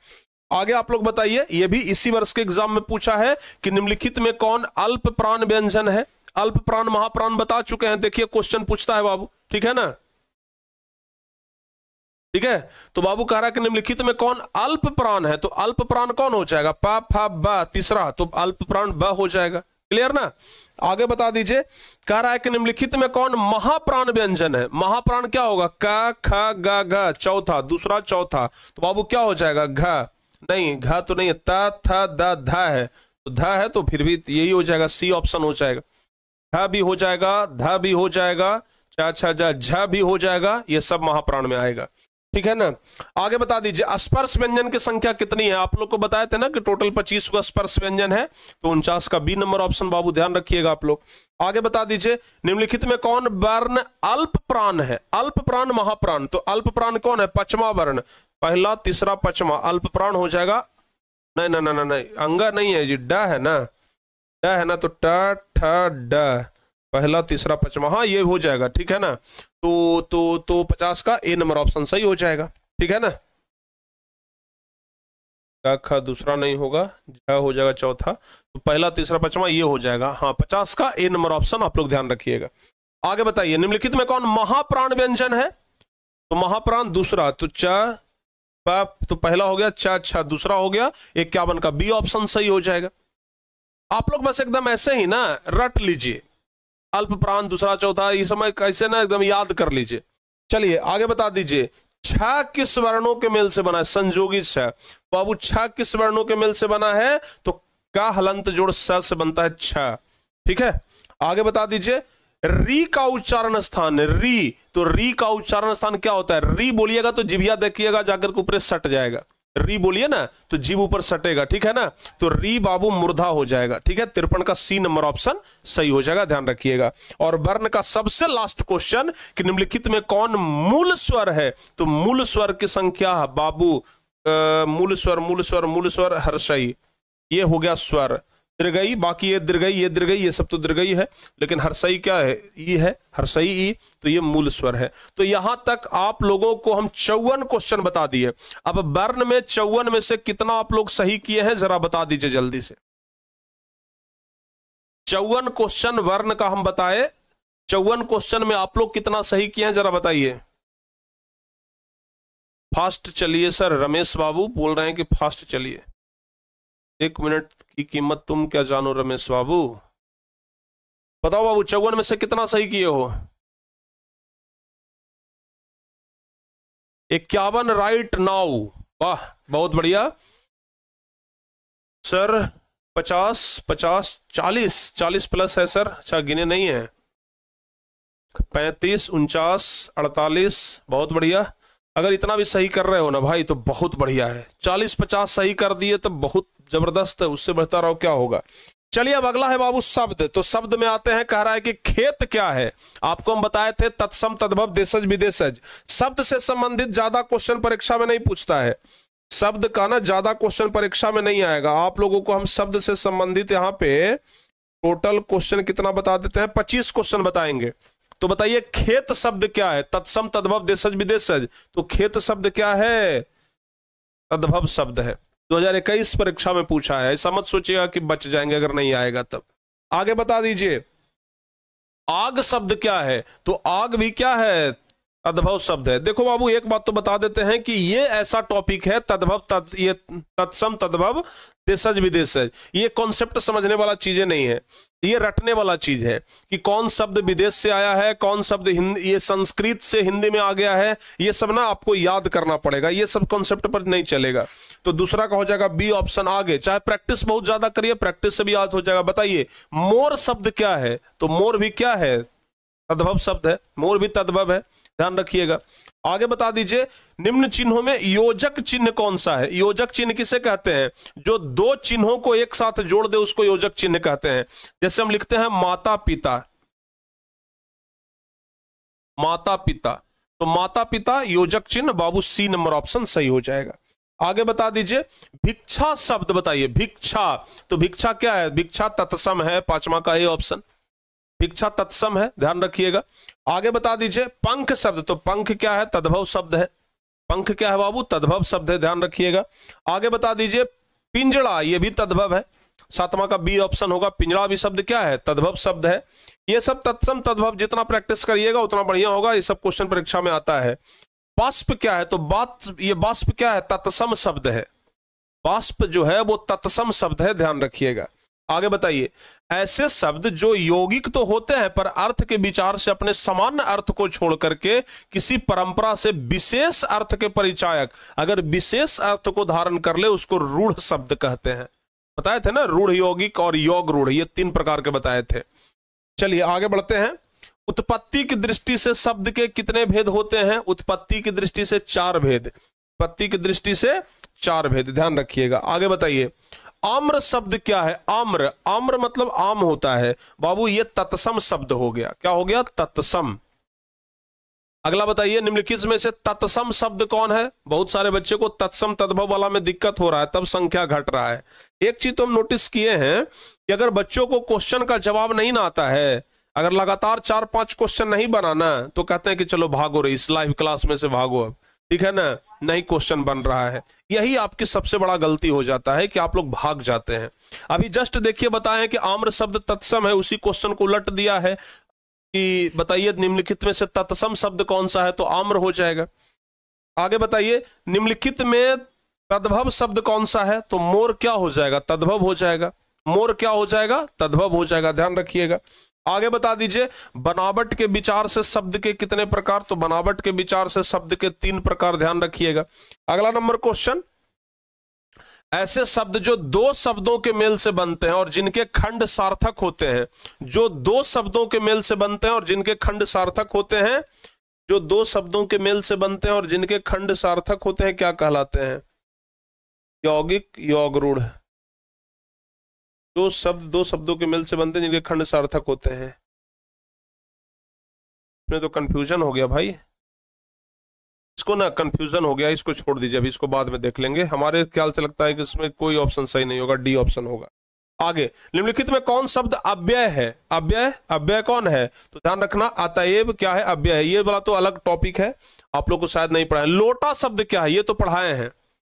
आगे आप लोग बताइए, ये भी इसी वर्ष के एग्जाम में पूछा है कि निम्नलिखित में कौन अल्प प्राण व्यंजन है? अल्प प्राण महाप्राण बता चुके हैं, देखिए क्वेश्चन पूछता है बाबू, ठीक है ना। ठीक है, तो बाबू कह रहा है कि निम्नलिखित में कौन अल्प प्राण है? तो अल्प प्राण कौन हो जाएगा? प फ ब, तीसरा तो अल्प प्राण ब हो जाएगा। क्लियर ना? आगे बता दीजिए, कह रहा है कि निम्नलिखित में कौन महाप्राण व्यंजन है? महाप्राण क्या होगा? क ख ग घ, चौथा, दूसरा चौथा, तो बाबू क्या हो जाएगा? घ नहीं, घ तो नहीं है, त थ द ध है, तो ध है तो फिर भी यही हो जाएगा, सी ऑप्शन हो जाएगा। ध भी हो जाएगा, ध भी हो जाएगा, च छ ज झ भी हो जाएगा, ये सब महाप्राण में आएगा, ठीक है ना। आगे बता दीजिए, स्पर्श व्यंजन की संख्या कितनी है? आप लोग को बताए थे ना कि टोटल 25 को स्पर्श व्यंजन है, तो 49 का बी नंबर ऑप्शन बाबू ध्यान रखिएगा आप लोग। आगे बता दीजिए, निम्नलिखित में कौन वर्ण अल्प प्राण है? अल्प प्राण महाप्राण, तो अल्प प्राण कौन है? पचमा वर्ण, पहला तीसरा पचमा, अल्प प्राण हो जाएगा। नहीं नहीं नहीं नहीं, अंगा नहीं है जी, ड है ना, ड है ना, तो ट ठ ड, पहला तीसरा पचमा, हाँ ये हो जाएगा, ठीक है ना। तो 50 का ए नंबर ऑप्शन सही हो जाएगा, ठीक है ना। ख दूसरा नहीं होगा, झ हो जाएगा चौथा, तो पहला तीसरा पचमा ये हो जाएगा, हाँ 50 का ए नंबर ऑप्शन आप लोग ध्यान रखिएगा। आगे बताइए, निम्नलिखित में कौन महाप्राण व्यंजन है? तो महाप्राण दूसरा, तो च प, तो पहला हो गया, च छ दूसरा हो गया, 51 का बी ऑप्शन सही हो जाएगा। आप लोग बस एकदम ऐसे ही ना रट लीजिए, अल्प प्राण दूसरा चौथा, ये समय कैसे ना एकदम याद कर लीजिए। चलिए आगे बता दीजिए, छ किस वर्णों के मेल से बना है? संयोगी छ, बाबू छ किस वर्णों के मेल से बना है? तो का हलंत जोड़ स से बनता है छ, ठीक है। आगे बता दीजिए, री का उच्चारण स्थान, री, तो री का उच्चारण स्थान क्या होता है? री बोलिएगा तो जिभिया देखिएगा जाकर के ऊपर सट जाएगा, री बोलिए ना तो जीव ऊपर सटेगा, ठीक है ना। तो री बाबू मूर्धा हो जाएगा, ठीक है। 53 का सी नंबर ऑप्शन सही हो जाएगा, ध्यान रखिएगा। और वर्ण का सबसे लास्ट क्वेश्चन कि निम्नलिखित में कौन मूल स्वर है? तो मूल स्वर की संख्या बाबू, मूल स्वर मूल स्वर मूल स्वर हर्षई, ये हो गया स्वर। दीर्घई, बाकी ये दीर्घई, ये दीर्घई, ये सब तो दीर्घई है, लेकिन हर्षई क्या है? ई है, हर्षई ई, तो ये मूल स्वर है। तो यहां तक आप लोगों को हम 54 क्वेश्चन बता दिए। अब वर्ण में 54 में से कितना आप लोग सही किए हैं जरा बता दीजिए जल्दी से। 54 क्वेश्चन वर्ण का हम बताए, 54 क्वेश्चन में आप लोग कितना सही किए हैं जरा बताइए। फास्ट चलिए सर, रमेश बाबू बोल रहे हैं कि फास्ट चलिए। 1 मिनट की कीमत तुम क्या जानो रमेश बाबू। बताओ बाबू 54 में से कितना सही किए हो? 51 राइट नाउ, वाह बहुत बढ़िया सर। 50, 50, 40, 40 प्लस है सर, अच्छा गिने नहीं है। 35, 49, 48, बहुत बढ़िया। अगर इतना भी सही कर रहे हो ना भाई तो बहुत बढ़िया है। 40, 50 सही कर दिए तो बहुत जबरदस्त है, उससे बेहतर और क्या होगा। चलिए अब अगला है बाबू शब्द। तो शब्द में आते हैं, कह रहा है कि खेत क्या है। आपको हम बताए थे तत्सम, तद्भव, देशज, विदेशज। शब्द से संबंधित ज्यादा क्वेश्चन परीक्षा में नहीं पूछता है, शब्द का ना ज्यादा क्वेश्चन परीक्षा में नहीं आएगा। आप लोगों को हम शब्द से संबंधित यहाँ पे टोटल क्वेश्चन कितना बता देते हैं, 25 क्वेश्चन बताएंगे। तो बताइए खेत शब्द क्या है, तत्सम, तद्भव, देशज, विदेशज। तो खेत शब्द क्या है, तद्भव शब्द है। 2021 परीक्षा में पूछा है, ऐसा मत सोचिएगा कि बच जाएंगे अगर नहीं आएगा तब। आगे बता दीजिए आग शब्द क्या है। तो आग भी क्या है, तद्भव शब्द है। देखो बाबू एक बात तो बता देते हैं कि ये ऐसा टॉपिक है, तद्भव ये तत्सम, तद्भव, देशज, विदेशज, ये कॉन्सेप्ट समझने वाला चीजें नहीं है, ये रटने वाला चीज है कि कौन शब्द विदेश से आया है, कौन शब्द ये संस्कृत से हिंदी में आ गया है, ये सब ना आपको याद करना पड़ेगा, ये सब कॉन्सेप्ट पर नहीं चलेगा। तो दूसरा का हो जाएगा बी ऑप्शन आगे। चाहे प्रैक्टिस बहुत ज्यादा करिए, प्रैक्टिस से भी याद हो जाएगा। बताइए मोर शब्द क्या है। तो मोर भी क्या है, तद्भव शब्द है, मोर भी तद्भव है, ध्यान रखिएगा। आगे बता दीजिए निम्न चिन्हों में योजक चिन्ह कौन सा है। योजक चिन्ह किसे कहते हैं, जो दो चिन्हों को एक साथ जोड़ दे उसको योजक चिन्ह कहते हैं। जैसे हम लिखते हैं माता पिता, माता पिता, तो माता पिता योजक चिन्ह, बाबू सी नंबर ऑप्शन सही हो जाएगा। आगे बता दीजिए भिक्षा शब्द। बताइए भिक्षा, तो भिक्षा क्या है, भिक्षा तत्सम है, पांचवा का ए ऑप्शन, भिक्षा तत्सम है, ध्यान रखिएगा। आगे बता दीजिए पंख शब्द। तो पंख क्या है, तद्भव शब्द है, पंख क्या है बाबू, तद्भव शब्द है, ध्यान रखिएगा। आगे बता दीजिए पिंजड़ा, ये भी तद्भव है, सातवां का बी ऑप्शन होगा। पिंजड़ा भी शब्द क्या है, तद्भव शब्द है। ये सब तत्सम, तद्भव जितना प्रैक्टिस करिएगा उतना बढ़िया होगा, ये सब क्वेश्चन परीक्षा में आता है। बाष्प क्या है, तो ये बाष्प क्या है, तत्सम शब्द है, बाष्प जो है वो तत्सम शब्द है, ध्यान रखिएगा। आगे बताइए ऐसे शब्द जो यौगिक तो होते हैं पर अर्थ के विचार से अपने सामान्य अर्थ को छोड़ करके किसी परंपरा से विशेष अर्थ के परिचायक, अगर विशेष अर्थ को धारण कर ले उसको रूढ़ शब्द कहते हैं। बताए थे ना, रूढ़ यौगिक और योग रूढ़, ये 3 प्रकार के बताए थे। चलिए आगे बढ़ते हैं। उत्पत्ति की दृष्टि से शब्द के कितने भेद होते हैं। उत्पत्ति की दृष्टि से 4 भेद, उत्पत्ति की दृष्टि से 4 भेद, ध्यान रखिएगा। आगे बताइए आम्र शब्द क्या है। आम्र, आम्र मतलब आम होता है बाबू, ये तत्सम शब्द हो गया, क्या हो गया, तत्सम। अगला बताइए निम्नलिखित में से तत्सम शब्द कौन है। बहुत सारे बच्चे को तत्सम तद्भव वाला में दिक्कत हो रहा है, तब संख्या घट रहा है। एक चीज तो हम नोटिस किए हैं कि अगर बच्चों को क्वेश्चन का जवाब नहीं ना आता है, अगर लगातार 4-5 क्वेश्चन नहीं बनाना तो कहते हैं कि चलो भागो रही इस लाइव क्लास में से भागो, अब ठीक है ना, नहीं क्वेश्चन बन रहा है। यही आपकी सबसे बड़ा गलती हो जाता है कि आप लोग भाग जाते हैं। अभी जस्ट देखिए बताएं कि आम्र शब्द तत्सम है, उसी क्वेश्चन को उलट दिया है कि बताइए निम्नलिखित में से तत्सम शब्द कौन सा है, तो आम्र हो जाएगा। आगे बताइए निम्नलिखित में तद्भव शब्द कौन सा है, तो मोर क्या हो जाएगा, तद्भव हो जाएगा। मोर क्या हो जाएगा, तद्भव हो जाएगा, ध्यान रखिएगा। आगे बता दीजिए बनावट के विचार से शब्द के कितने प्रकार, तो बनावट के विचार से शब्द के 3 प्रकार, ध्यान रखिएगा। अगला नंबर क्वेश्चन, ऐसे शब्द जो 2 शब्दों के मेल से बनते हैं और जिनके खंड सार्थक होते हैं, जो 2 शब्दों के मेल से बनते हैं और जिनके खंड सार्थक होते हैं, जो 2 शब्दों के मेल से बनते हैं और जिनके खंड सार्थक होते हैं, क्या कहलाते हैं, यौगिक, योग रूढ़। जो शब्द 2 शब्दों के मेल से बनते हैं जिनके खंड सार्थक होते हैं, इसमें तो कंफ्यूजन हो गया भाई, इसको ना कंफ्यूजन हो गया, इसको छोड़ दीजिए, अभी इसको बाद में देख लेंगे। हमारे ख्याल से लगता है कि इसमें कोई ऑप्शन सही नहीं होगा, डी ऑप्शन होगा। आगे निम्नलिखित में कौन शब्द अव्यय है। अव्यय, अव्यय कौन है, तो ध्यान रखना अतएव क्या है, अव्यय है। ये वाला तो अलग टॉपिक है, आप लोग को शायद नहीं पढ़ा है। लोटा शब्द क्या है, ये तो पढ़ाए हैं,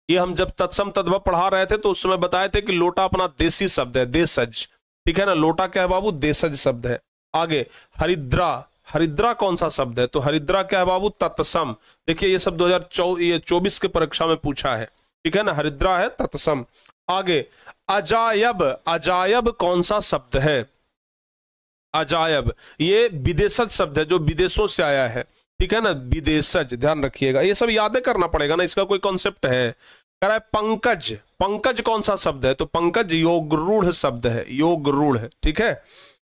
ये हम जब तत्सम तद्भव पढ़ा रहे थे तो उस समय बताए थे कि लोटा अपना देसी शब्द है, देशज, ठीक है ना, लोटा क्या है बाबू, देशज शब्द है। आगे हरिद्रा, हरिद्रा कौन सा शब्द है, तो हरिद्रा क्या है बाबू, तत्सम। देखिए ये सब 2024 के परीक्षा में पूछा है, ठीक है ना, हरिद्रा है, तत्सम। आगे अजायब, अजायब कौन सा शब्द है, अजायब ये विदेशज शब्द है, जो विदेशों से आया है, ठीक है ना, विदेशज, ध्यान रखिएगा। ये सब यादें करना पड़ेगा ना, इसका कोई कॉन्सेप्ट है। कह रहा है पंकज, पंकज कौन सा शब्द है? तो पंकज योगरूढ़ शब्द है, योगरूढ़, ठीक है।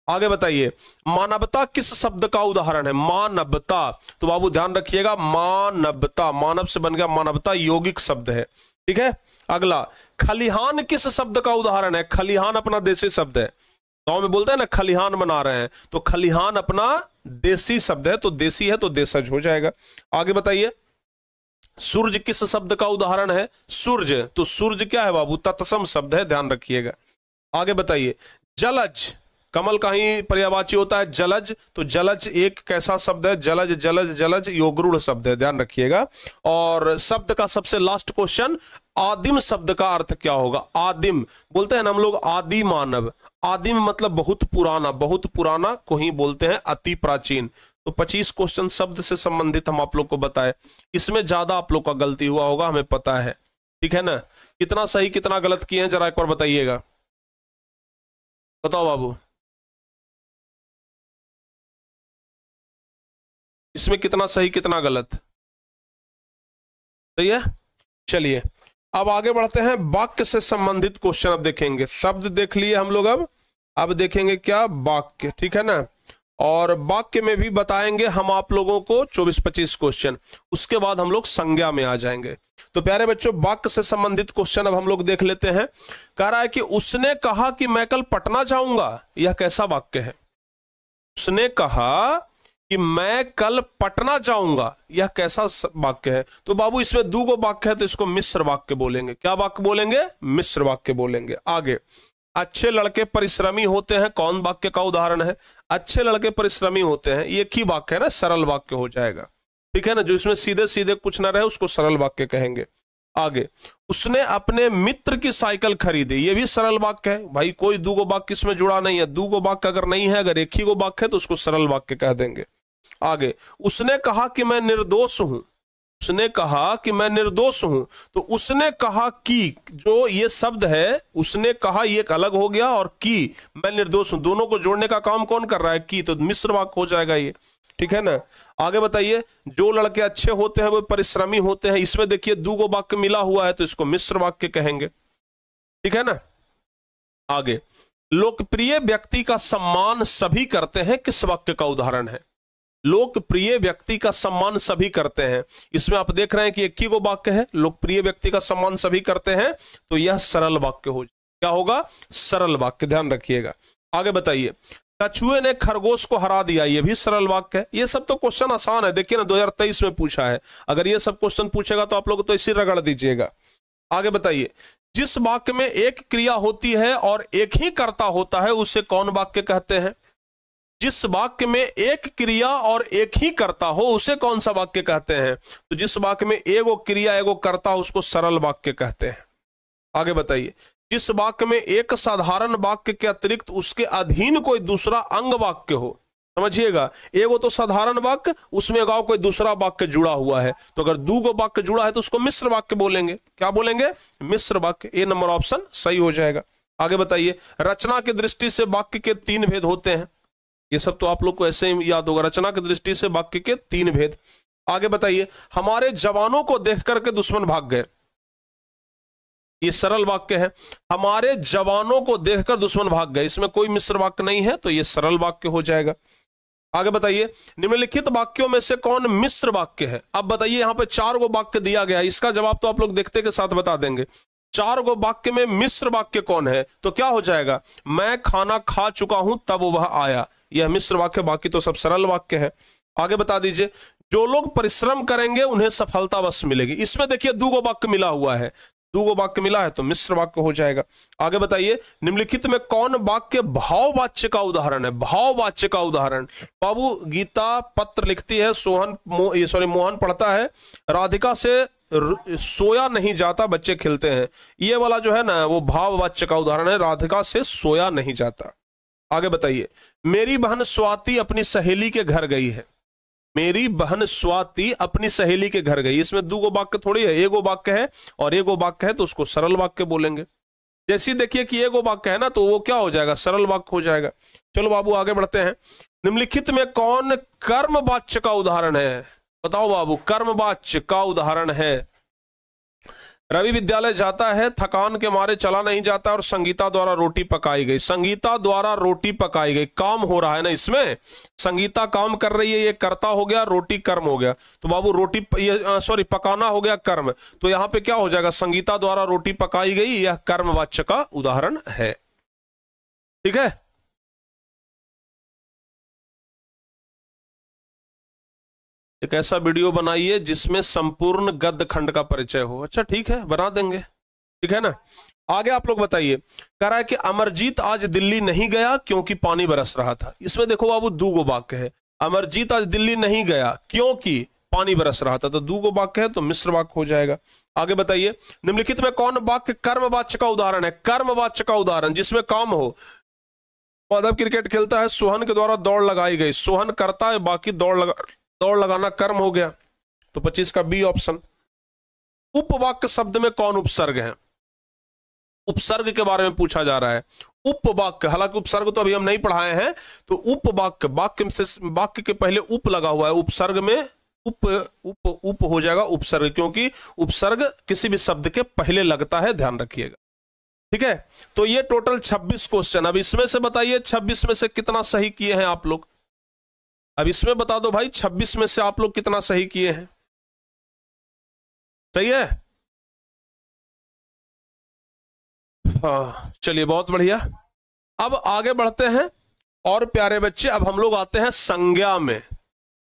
आगे बताइए, मानवता किस शब्द का उदाहरण है? मानवता, तो बाबू ध्यान रखिएगा, मानवता, मानव से बन गया मानवता, यौगिक शब्द है, ठीक है। अगला, खलिहान किस शब्द का उदाहरण है? खलिहान अपना देसी शब्द है, गांव में बोलते हैं ना खलिहान बना रहे हैं, तो खलिहान अपना देसी शब्द है, तो देसी है तो देशज हो जाएगा। आगे बताइए, सूर्य किस शब्द का उदाहरण है? सूर्य, तो सूर्य क्या है बाबू? तत्सम शब्द है, ध्यान रखिएगा। आगे बताइए, जलज, कमल का ही पर्यायवाची होता है जलज, तो जलज एक कैसा शब्द है? जलज, जलज, जलज योगरूढ़ शब्द है, ध्यान रखिएगा। और शब्द का सबसे लास्ट क्वेश्चन, आदिम शब्द का अर्थ क्या होगा? आदिम बोलते हैं ना हम लोग आदि मानव, आदिम मतलब बहुत पुराना, बहुत पुराना को ही बोलते हैं अति प्राचीन। तो 25 क्वेश्चन शब्द से संबंधित हम आप लोग को बताए, इसमें ज्यादा आप लोग का गलती हुआ होगा, हमें पता है, ठीक है ना। कितना सही कितना गलत किए हैं जरा एक बार बताइएगा, बताओ बाबू, इसमें कितना सही कितना गलत? सही है। चलिए अब आगे बढ़ते हैं, वाक्य से संबंधित क्वेश्चन अब देखेंगे। शब्द देख लिए हम लोग, अब देखेंगे क्या? वाक्य, ठीक है ना। और वाक्य में भी बताएंगे हम आप लोगों को 24-25 क्वेश्चन, उसके बाद हम लोग संज्ञा में आ जाएंगे। तो प्यारे बच्चों, वाक्य से संबंधित क्वेश्चन अब हम लोग देख लेते हैं। कह रहा है कि उसने कहा कि मैं कल पटना जाऊंगा, यह कैसा वाक्य है? उसने कहा कि मैं कल पटना जाऊंगा, यह कैसा वाक्य है? तो बाबू इसमें दो गो वाक्य है, तो इसको मिश्र वाक्य बोलेंगे। क्या वाक्य बोलेंगे? मिश्र वाक्य बोलेंगे। आगे, अच्छे लड़के परिश्रमी होते हैं, कौन वाक्य का उदाहरण है? अच्छे लड़के परिश्रमी होते हैं, एक ही वाक्य है ना, सरल वाक्य हो जाएगा, ठीक है ना। जो इसमें सीधे सीधे कुछ ना रहे उसको सरल वाक्य कहेंगे। आगे, उसने अपने मित्र की साइकिल खरीदी, ये भी सरल वाक्य है भाई, कोई दो गो वाक्य इसमें जुड़ा नहीं है। दो गो वाक्य अगर नहीं है, अगर एक ही गो वाक्य है तो उसको सरल वाक्य कह देंगे। आगे, उसने कहा कि मैं निर्दोष हूं, उसने कहा कि मैं निर्दोष हूं, तो उसने कहा कि, जो ये शब्द है उसने कहा ये एक अलग हो गया, और कि मैं निर्दोष हूं, दोनों को जोड़ने का काम कौन कर रहा है? कि, तो मिश्र वाक्य हो जाएगा ये, ठीक है ना। आगे बताइए, जो लड़के अच्छे होते हैं वो परिश्रमी होते हैं, इसमें देखिए दो गो वाक्य मिला हुआ है, तो इसको मिश्र वाक्य कहेंगे, ठीक है ना। आगे, लोकप्रिय व्यक्ति का सम्मान सभी करते हैं, किस वाक्य का उदाहरण है? लोकप्रिय व्यक्ति का सम्मान सभी करते हैं, इसमें आप देख रहे हैं कि एक ही गो वाक्य है, लोकप्रिय व्यक्ति का सम्मान सभी करते हैं, तो यह सरल वाक्य हो, क्या होगा? सरल वाक्य, ध्यान रखिएगा। आगे बताइए, कछुए ने खरगोश को हरा दिया, यह भी सरल वाक्य है। ये सब तो क्वेश्चन आसान है, देखिए ना 2023 में पूछा है, अगर ये सब क्वेश्चन पूछेगा तो आप लोग तो इसी रगड़ दीजिएगा। आगे बताइए, जिस वाक्य में एक क्रिया होती है और एक ही कर्ता होता है उसे कौन वाक्य कहते हैं? जिस वाक्य में एक क्रिया और एक ही कर्ता हो उसे कौन सा वाक्य कहते हैं? तो जिस वाक्य में एगो क्रिया एगो कर्ता उसको सरल वाक्य कहते हैं। आगे बताइए, जिस वाक्य में एक साधारण वाक्य के अतिरिक्त उसके अधीन कोई दूसरा अंग वाक्य हो, समझिएगा, एगो तो साधारण वाक्य, उसमें गाँव कोई दूसरा वाक्य जुड़ा हुआ है, तो अगर दो गो वाक्य जुड़ा है तो उसको मिश्र वाक्य बोलेंगे। क्या बोलेंगे? मिश्र वाक्य। ए नंबर ऑप्शन सही हो जाएगा। आगे बताइए, रचना की दृष्टि से वाक्य के 3 भेद होते हैं, ये सब तो आप लोग को ऐसे ही याद होगा, रचना की दृष्टि से वाक्य के 3 भेद। आगे बताइए, हमारे जवानों को देख करके दुश्मन भाग गए, ये सरल वाक्य है। हमारे जवानों को देखकर दुश्मन भाग गए, इसमें कोई मिश्र वाक्य नहीं है, तो ये सरल वाक्य हो जाएगा। आगे बताइए, निम्नलिखित वाक्यों में से कौन मिश्र वाक्य है? अब बताइए, यहां पे 4 गो वाक्य दिया गया है, इसका जवाब तो आप लोग देखते के साथ बता देंगे। 4 गो वाक्य में मिश्र वाक्य कौन है? तो क्या हो जाएगा? मैं खाना खा चुका हूं तब वह आया, यह मिश्र वाक्य, बाकी तो सब सरल वाक्य है। आगे बता दीजिए, जो लोग परिश्रम करेंगे उन्हें सफलता बस मिलेगी, इसमें देखिए दो गो वाक्य मिला हुआ है, दो गो वाक्य मिला है तो मिश्र वाक्य हो जाएगा। आगे बताइए, निम्नलिखित में कौन वाक्य भाववाच्य का उदाहरण है? भाववाच्य का उदाहरण, बाबू गीता पत्र लिखती है, मोहन पढ़ता है, राधिका से सोया नहीं जाता बच्चे खिलते हैं, ये वाला जो है ना वो भाववाच्य का उदाहरण है, राधिका से सोया नहीं जाता। आगे बताइए, मेरी बहन स्वाति अपनी सहेली के घर गई है, मेरी बहन स्वाति अपनी सहेली के घर गई, इसमें दो गो वाक्य थोड़ी है, एगो वाक्य है, और एगो वाक्य है तो उसको सरल वाक्य बोलेंगे। जैसे देखिए कि एगो वाक्य है ना तो वो क्या हो जाएगा? सरल वाक्य हो जाएगा। चलो बाबू आगे बढ़ते हैं, निम्नलिखित में कौन कर्मवाच्य का उदाहरण है? बताओ बाबू, कर्मवाच्य का उदाहरण है। रवि विद्यालय जाता है, थकान के मारे चला नहीं जाता और संगीता द्वारा रोटी पकाई गई। संगीता द्वारा रोटी पकाई गई, काम हो रहा है ना इसमें, संगीता काम कर रही है, ये कर्ता हो गया, रोटी कर्म हो गया। तो बाबू रोटी सॉरी पकाना हो गया कर्म, तो यहां पे क्या हो जाएगा, संगीता द्वारा रोटी पकाई गई, यह कर्मवाच्य का उदाहरण है। ठीक है, एक ऐसा वीडियो बनाइए जिसमें संपूर्ण गद्य खंड का परिचय हो। अच्छा ठीक है, बना देंगे, ठीक है ना। आगे आप लोग बताइए, कह रहा है कि अमरजीत आज दिल्ली नहीं गया क्योंकि पानी बरस रहा था। इसमें देखो बाबू दो गो वाक्य है, अमरजीत आज दिल्ली नहीं गया क्योंकि पानी बरस रहा था, तो दो गो वाक्य है तो मिश्र वाक्य हो जाएगा। आगे बताइए, निम्नलिखित में कौन वाक्य कर्मवाच्य का उदाहरण है। कर्मवाच्य का उदाहरण जिसमें काम हो। माधव क्रिकेट खेलता है, सोहन के द्वारा दौड़ लगाई गई। सोहन करता है, बाकी दौड़ लगाना कर्म हो गया, तो 25 का बी ऑप्शन। उपवाक्य शब्द में कौन उपसर्ग है। उपसर्ग के बारे में पूछा जा रहा है। उपवाक्य, हालांकि उपसर्ग तो अभी हम नहीं पढ़ाए हैं, तो उपवाक्य, वाक्य के पहले उप लगा हुआ है, उपसर्ग में उप हो जाएगा उपसर्ग, क्योंकि उपसर्ग किसी भी शब्द के पहले लगता है, ध्यान रखिएगा। ठीक है, तो ये टोटल 26 क्वेश्चन। अब इसमें से बताइए 26 में से कितना सही किए हैं आप लोग। अब इसमें बता दो भाई 26 में से आप लोग कितना सही किए हैं। सही है, हाँ चलिए बहुत बढ़िया। अब आगे बढ़ते हैं और प्यारे बच्चे, अब हम लोग आते हैं संज्ञा में।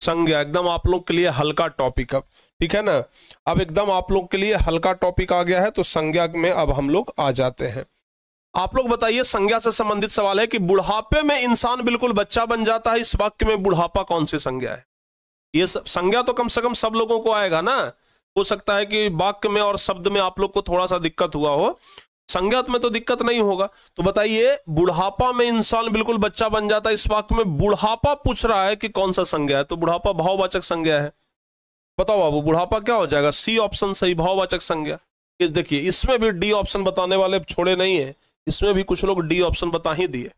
संज्ञा एकदम आप लोग के लिए हल्का टॉपिक, अब ठीक है ना, अब एकदम आप लोग के लिए हल्का टॉपिक आ गया है, तो संज्ञा में अब हम लोग आ जाते हैं। आप लोग बताइए, संज्ञा से संबंधित सवाल है कि बुढ़ापे में इंसान बिल्कुल बच्चा बन जाता है, इस वाक्य में बुढ़ापा कौन सी संज्ञा है। ये संज्ञा तो कम से कम सब लोगों को आएगा ना, हो सकता है कि वाक्य में और शब्द में आप लोग को थोड़ा सा दिक्कत हुआ हो, संज्ञा में तो दिक्कत नहीं होगा। तो बताइए, बुढ़ापा में इंसान बिल्कुल बच्चा बन जाता है, इस वाक्य में बुढ़ापा पूछ रहा है कि कौन सा संज्ञा है, तो बुढ़ापा भाववाचक संज्ञा है। बताओ बाबू, बुढ़ापा क्या हो जाएगा, सी ऑप्शन सही, भाववाचक संज्ञा। देखिए इसमें भी डी ऑप्शन बताने वाले छोड़े नहीं है, इसमें भी कुछ लोग डी ऑप्शन बता ही दिए,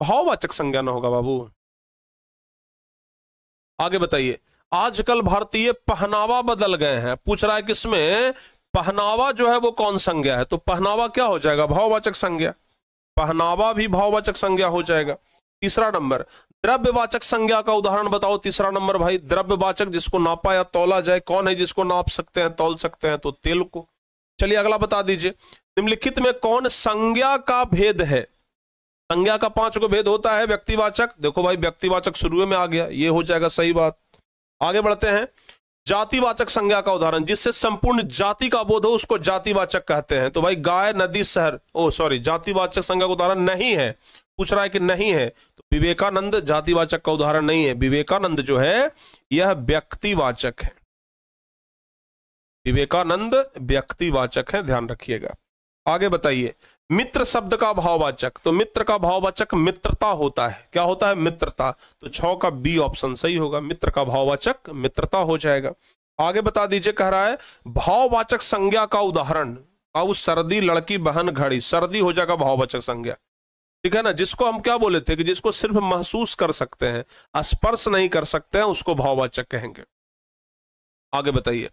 भाववाचक संज्ञा ना होगा बाबू। आगे बताइए, आजकल भारतीय पहनावा बदल गए हैं, पूछ रहा है किसमें, पहनावा जो है वो कौन संज्ञा है, तो पहनावा क्या हो जाएगा, भाववाचक संज्ञा, पहनावा भी भाववाचक संज्ञा हो जाएगा। तीसरा नंबर, द्रव्यवाचक संज्ञा का उदाहरण बताओ। तीसरा नंबर भाई, द्रव्यवाचक जिसको नापा या तौला जाए, कौन है जिसको नाप सकते हैं तौल सकते हैं, तो तेल को। चलिए अगला बता दीजिए, निम्नलिखित में कौन संज्ञा का भेद है। संज्ञा का 5 को भेद होता है, व्यक्तिवाचक, देखो भाई व्यक्तिवाचक शुरू में आ गया, ये हो जाएगा सही बात। आगे बढ़ते हैं, जातिवाचक संज्ञा का उदाहरण, जिससे संपूर्ण जाति का बोध हो उसको जातिवाचक कहते हैं, तो भाई गाय, नदी, शहर, सॉरी जातिवाचक संज्ञा का उदाहरण नहीं है, पूछ रहा है कि नहीं है, तो विवेकानंद जातिवाचक का उदाहरण नहीं है, विवेकानंद जो है यह व्यक्तिवाचक है, विवेकानंद व्यक्तिवाचक है, ध्यान रखिएगा। आगे बताइए, मित्र शब्द का भाववाचक, तो मित्र का भाववाचक मित्रता होता है, क्या होता है, मित्रता, तो 6 का बी ऑप्शन सही होगा, मित्र का भाववाचक मित्रता हो जाएगा। आगे बता दीजिए, कह रहा है भाववाचक संज्ञा का उदाहरण, अब सर्दी, लड़की, बहन, घड़ी, सर्दी हो जाएगा भाववाचक संज्ञा, ठीक है ना, जिसको हम क्या बोले थे कि जिसको सिर्फ महसूस कर सकते हैं, स्पर्श नहीं कर सकते हैं, उसको भाववाचक कहेंगे। आगे बताइए,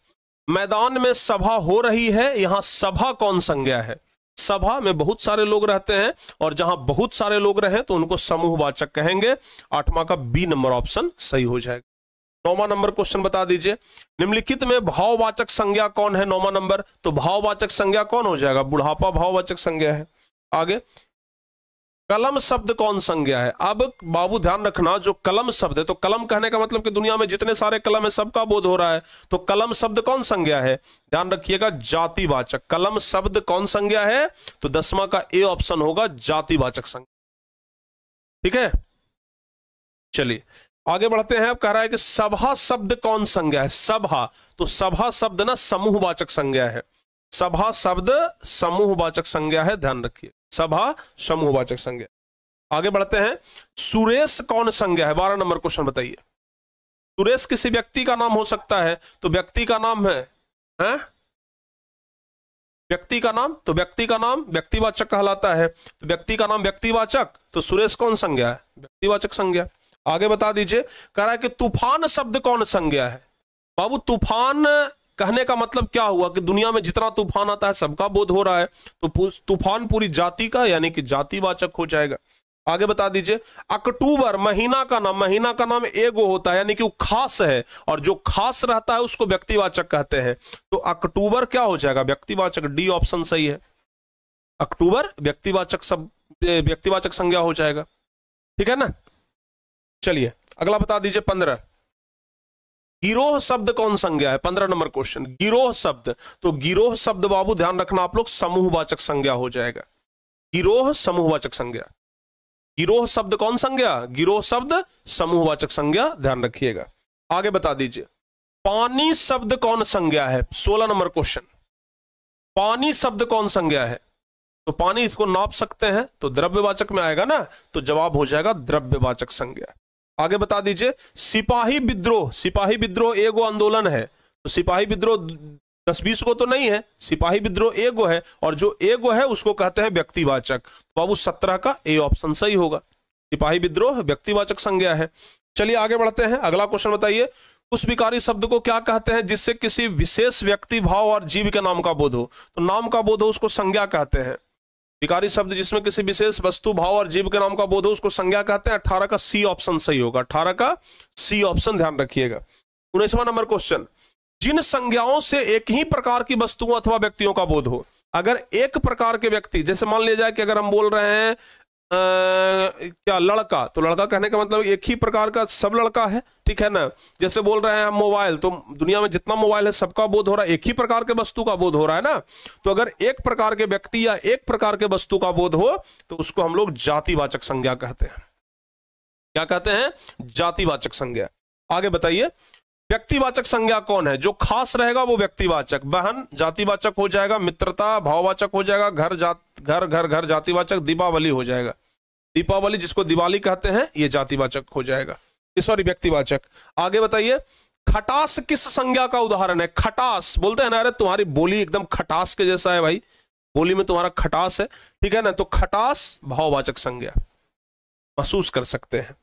मैदान में सभा हो रही है, यहां सभा कौन संज्ञा है, सभा में बहुत सारे लोग रहते हैं, और जहां बहुत सारे लोग रहे तो उनको समूहवाचक कहेंगे। 8वां का बी नंबर ऑप्शन सही हो जाएगा। 9वां नंबर क्वेश्चन बता दीजिए, निम्नलिखित में भाववाचक संज्ञा कौन है। 9वां नंबर, तो भाववाचक संज्ञा कौन हो जाएगा, बुढ़ापा भाववाचक संज्ञा है। आगे, कलम शब्द कौन संज्ञा है। अब बाबू ध्यान रखना, जो कलम शब्द है, तो कलम कहने का मतलब कि दुनिया में जितने सारे कलम है सबका बोध हो रहा है, तो कलम शब्द कौन संज्ञा है, ध्यान रखिएगा, जातिवाचक। कलम शब्द कौन संज्ञा है, तो 10वां का ए ऑप्शन होगा, जातिवाचक संज्ञा, ठीक है। चलिए आगे बढ़ते हैं। अब कह रहा है कि सभा शब्द कौन संज्ञा है, सभा, तो सभा शब्द ना समूहवाचक संज्ञा है, सभा शब्द समूहवाचक संज्ञा है, ध्यान रखिए, सभा समूहवाचक संज्ञा। आगे बढ़ते हैं, सुरेश कौन संज्ञा है। 12 नंबर क्वेश्चन बताइए, सुरेश किसी व्यक्ति का नाम हो सकता है, तो व्यक्ति का नाम है, व्यक्ति का नाम, तो व्यक्ति का नाम व्यक्तिवाचक कहलाता है, तो व्यक्ति का नाम व्यक्तिवाचक, तो सुरेश कौन संज्ञा है, व्यक्तिवाचक संज्ञा। आगे बता दीजिए, कह रहा है कि तूफान शब्द कौन संज्ञा है। बाबू तूफान कहने का मतलब क्या हुआ कि दुनिया में जितना तूफान आता है सबका बोध हो रहा है, तो तूफान पूरी जाति का यानी कि जातिवाचक हो जाएगा। आगे बता दीजिए, अक्टूबर महीना का नाम एगो होता है यानी कि वो खास है, और जो खास रहता है उसको व्यक्तिवाचक कहते हैं। तो अक्टूबर क्या हो जाएगा? व्यक्तिवाचक। डी ऑप्शन सही है, अक्टूबर व्यक्तिवाचक संज्ञा हो जाएगा। ठीक है ना। चलिए अगला बता दीजिए 15, गिरोह शब्द कौन संज्ञा है? 15 नंबर क्वेश्चन, गिरोह शब्द। तो गिरोह शब्द बाबू ध्यान रखना आप लोग, समूहवाचक संज्ञा हो जाएगा। गिरोह समूहवाचक संज्ञा। गिरोह शब्द कौन संज्ञा? गिरोह शब्द समूहवाचक संज्ञा, ध्यान रखिएगा। आगे बता दीजिए, पानी शब्द कौन संज्ञा है? 16 नंबर क्वेश्चन, पानी शब्द कौन संज्ञा है? तो पानी इसको नाप सकते हैं तो द्रव्यवाचक में आएगा ना, तो जवाब हो जाएगा द्रव्यवाचक संज्ञा। आगे बता दीजिए, सिपाही विद्रोह। सिपाही विद्रोह एगो आंदोलन है, तो सिपाही विद्रोह 10-20 को तो नहीं है, सिपाही विद्रोह एगो है, और जो एगो है उसको कहते हैं व्यक्तिवाचक। तो बाबू 17 का ए ऑप्शन सही होगा, सिपाही विद्रोह व्यक्तिवाचक संज्ञा है। चलिए आगे बढ़ते हैं, अगला क्वेश्चन बताइए, उस विकारी शब्द को क्या कहते हैं जिससे किसी विशेष व्यक्ति, भाव और जीव के नाम का बोध हो? तो नाम का बोध हो उसको संज्ञा कहते हैं। विकारी शब्द जिसमें किसी विशेष वस्तु, भाव और जीव के नाम का बोध हो उसको संज्ञा कहते हैं। 18 का सी ऑप्शन सही होगा, 18 का सी ऑप्शन ध्यान रखिएगा। 19वां नंबर क्वेश्चन, जिन संज्ञाओं से एक ही प्रकार की वस्तुओं अथवा व्यक्तियों का बोध हो। अगर एक प्रकार के व्यक्ति, जैसे मान लिया जाए कि अगर हम बोल रहे हैं क्या लड़का, तो लड़का कहने का मतलब एक ही प्रकार का सब लड़का है, ठीक है ना। जैसे बोल रहे हैं हम मोबाइल, तो दुनिया में जितना मोबाइल है सबका बोध हो रहा है, एक ही प्रकार के वस्तु का बोध हो रहा है ना। तो अगर एक प्रकार के व्यक्ति या एक प्रकार के वस्तु का बोध हो तो उसको हम लोग जातिवाचक संज्ञा कहते हैं। क्या कहते हैं? जातिवाचक संज्ञा। आगे बताइए, व्यक्तिवाचक संज्ञा कौन है? जो खास रहेगा वो व्यक्तिवाचक। बहन जातिवाचक हो जाएगा, मित्रता भाववाचक हो जाएगा, घर जातिवाचक, दीपावली हो जाएगा, दीपावली जिसको दिवाली कहते हैं ये जातिवाचक हो जाएगा, सॉरी व्यक्तिवाचक। आगे बताइए, खटास किस संज्ञा का उदाहरण है? खटास बोलते हैं ना, अरे तुम्हारी बोली एकदम खटास के जैसा है भाई, बोली में तुम्हारा खटास है, ठीक है ना। तो खटास भाववाचक संज्ञा, महसूस कर सकते हैं।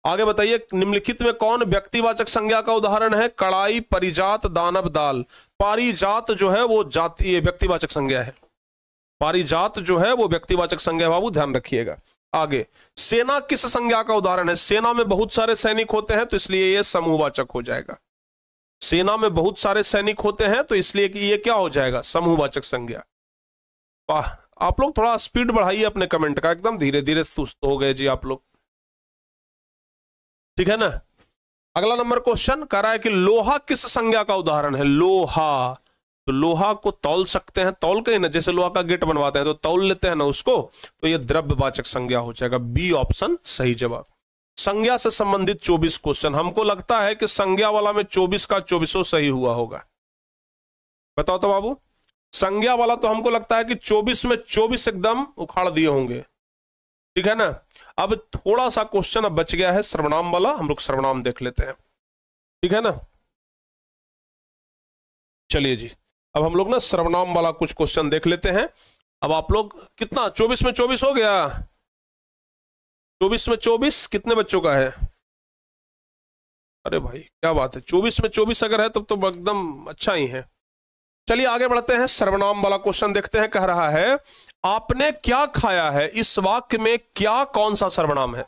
आगे बताइए, निम्नलिखित में कौन व्यक्तिवाचक संज्ञा का उदाहरण है? कड़ाई, परिजात, दानव, दाल। पारिजात जो है वो जाति व्यक्तिवाचक संज्ञा है, पारिजात जो है वो व्यक्तिवाचक संज्ञा, बाबू ध्यान रखिएगा। आगे, सेना किस संज्ञा का उदाहरण है? सेना में बहुत सारे सैनिक होते हैं तो इसलिए ये समूहवाचक हो जाएगा। सेना में बहुत सारे सैनिक होते हैं तो इसलिए कि ये क्या हो जाएगा? समूहवाचक संज्ञा। वाह, आप लोग थोड़ा स्पीड बढ़ाइए अपने कमेंट का, एकदम धीरे धीरे सुस्त हो गए जी आप लोग, ठीक है ना। अगला नंबर क्वेश्चन कह रहा है कि लोहा किस संज्ञा का उदाहरण है? लोहा, तो लोहा को तौल सकते हैं, तौल के ना, जैसे लोहा का गेट बनवाते हैं तो तौल लेते हैं ना उसको, तो ये द्रव्यवाचक संज्ञा हो जाएगा। बी ऑप्शन सही जवाब। संज्ञा से संबंधित 24 क्वेश्चन, हमको लगता है कि संज्ञा वाला में 24 का 24 सही हुआ होगा। बताओ तो बाबू, संज्ञा वाला तो हमको लगता है कि 24 में 24 एकदम उखाड़ दिए होंगे, ठीक है ना। अब थोड़ा सा क्वेश्चन अब बच गया है सर्वनाम वाला, हम लोग सर्वनाम देख लेते हैं, ठीक है ना। चलिए जी, अब हम लोग ना सर्वनाम वाला कुछ क्वेश्चन देख लेते हैं। अब आप लोग कितना, 24 में 24 हो गया? 24 में 24 कितने बच्चों का है? अरे भाई क्या बात है, 24 में 24 अगर है तब तो एकदम अच्छा ही है। चलिए आगे बढ़ते हैं, सर्वनाम वाला क्वेश्चन देखते हैं। कह रहा है, आपने क्या खाया है? इस वाक्य में क्या कौन सा सर्वनाम है?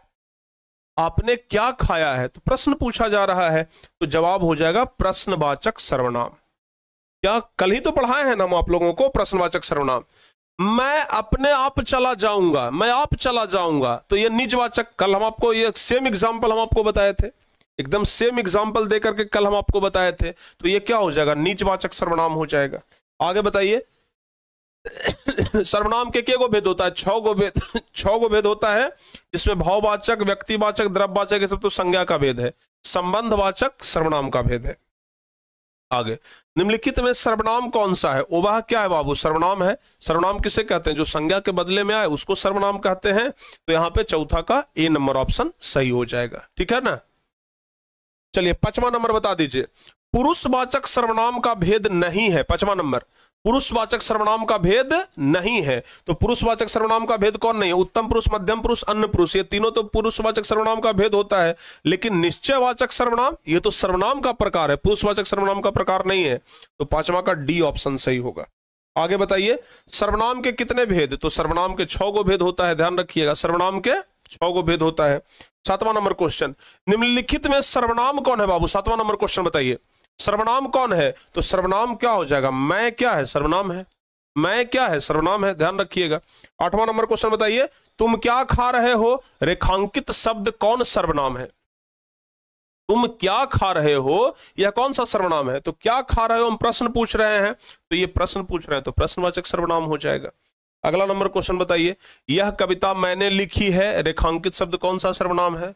आपने क्या खाया है, तो प्रश्न पूछा जा रहा है, तो जवाब हो जाएगा प्रश्नवाचक सर्वनाम। क्या कल ही तो पढ़ाए हैं ना हम आप लोगों को प्रश्नवाचक सर्वनाम। मैं अपने आप चला जाऊंगा, मैं आप चला जाऊंगा, तो ये निजवाचक, कल हम आपको ये सेम एग्जांपल हम आपको बताए थे, एकदम सेम एग्जांपल देकर के कल हम आपको बताए थे, तो ये क्या हो जाएगा? निजवाचक सर्वनाम हो जाएगा। आगे बताइए, सर्वनाम के गो भेद होता है? 6 गो भेद होता है, जिसमें भाववाचक, व्यक्तिवाचक, द्रव्यवाचक, ये सब तो संज्ञा का भेद है। संबंधवाचक सर्वनाम का भेद है। आगे, निम्नलिखित में सर्वनाम कौन सा है? ओवाह क्या है बाबू? सर्वनाम है। सर्वनाम किसे कहते हैं? जो संज्ञा के बदले में आए उसको सर्वनाम कहते हैं। तो यहां पे चौथा का ए नंबर ऑप्शन सही हो जाएगा, ठीक है ना। चलिए 5वां नंबर बता दीजिए, पुरुषवाचक सर्वनाम का भेद नहीं है। 5वां नंबर, पुरुषवाचक सर्वनाम का भेद नहीं है। तो पुरुषवाचक सर्वनाम का भेद कौन नहीं है? उत्तम पुरुष, मध्यम पुरुष, अन्य पुरुष, ये तीनों तो पुरुषवाचक सर्वनाम का भेद होता है। लेकिन निश्चयवाचक सर्वनाम, ये तो सर्वनाम का प्रकार है, पुरुषवाचक सर्वनाम का प्रकार नहीं है। तो 5वां का डी ऑप्शन सही होगा। आगे बताइए, सर्वनाम के कितने भेद? तो सर्वनाम के 6 गो भेद होता है, ध्यान रखिएगा, सर्वनाम के 6 गो भेद होता है। 7वां नंबर क्वेश्चन, निम्नलिखित में सर्वनाम कौन है बाबू? 7वां नंबर क्वेश्चन बताइए, सर्वनाम कौन है? तो सर्वनाम क्या हो जाएगा? मैं क्या है? सर्वनाम है। मैं क्या है? सर्वनाम है, ध्यान रखिएगा। 8वां नंबर क्वेश्चन बताइए, तुम क्या खा रहे हो? रेखांकित शब्द कौन सर्वनाम है? तुम क्या खा रहे हो, यह कौन सा सर्वनाम है? तो क्या खा रहे हो, हम प्रश्न पूछ रहे हैं, तो ये प्रश्न पूछ रहे हैं, तो प्रश्नवाचक सर्वनाम हो जाएगा। अगला नंबर क्वेश्चन बताइए, यह कविता मैंने लिखी है, रेखांकित शब्द कौन सा सर्वनाम है?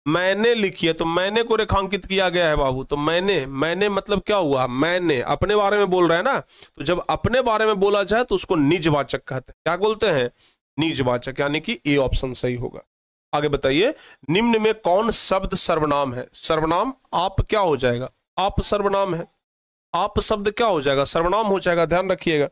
मैंने लिखी है, तो मैंने को रेखांकित किया गया है बाबू। तो मैंने मतलब क्या हुआ? मैंने अपने बारे में बोल रहा है ना, तो जब अपने बारे में बोला जाए तो उसको निजवाचक कहते हैं। क्या बोलते हैं? निजवाचक, यानी कि ए ऑप्शन सही होगा। आगे बताइए, निम्न में कौन शब्द सर्वनाम है? सर्वनाम आप क्या हो जाएगा? आप सर्वनाम है। आप शब्द क्या हो जाएगा? सर्वनाम हो जाएगा, ध्यान रखिएगा।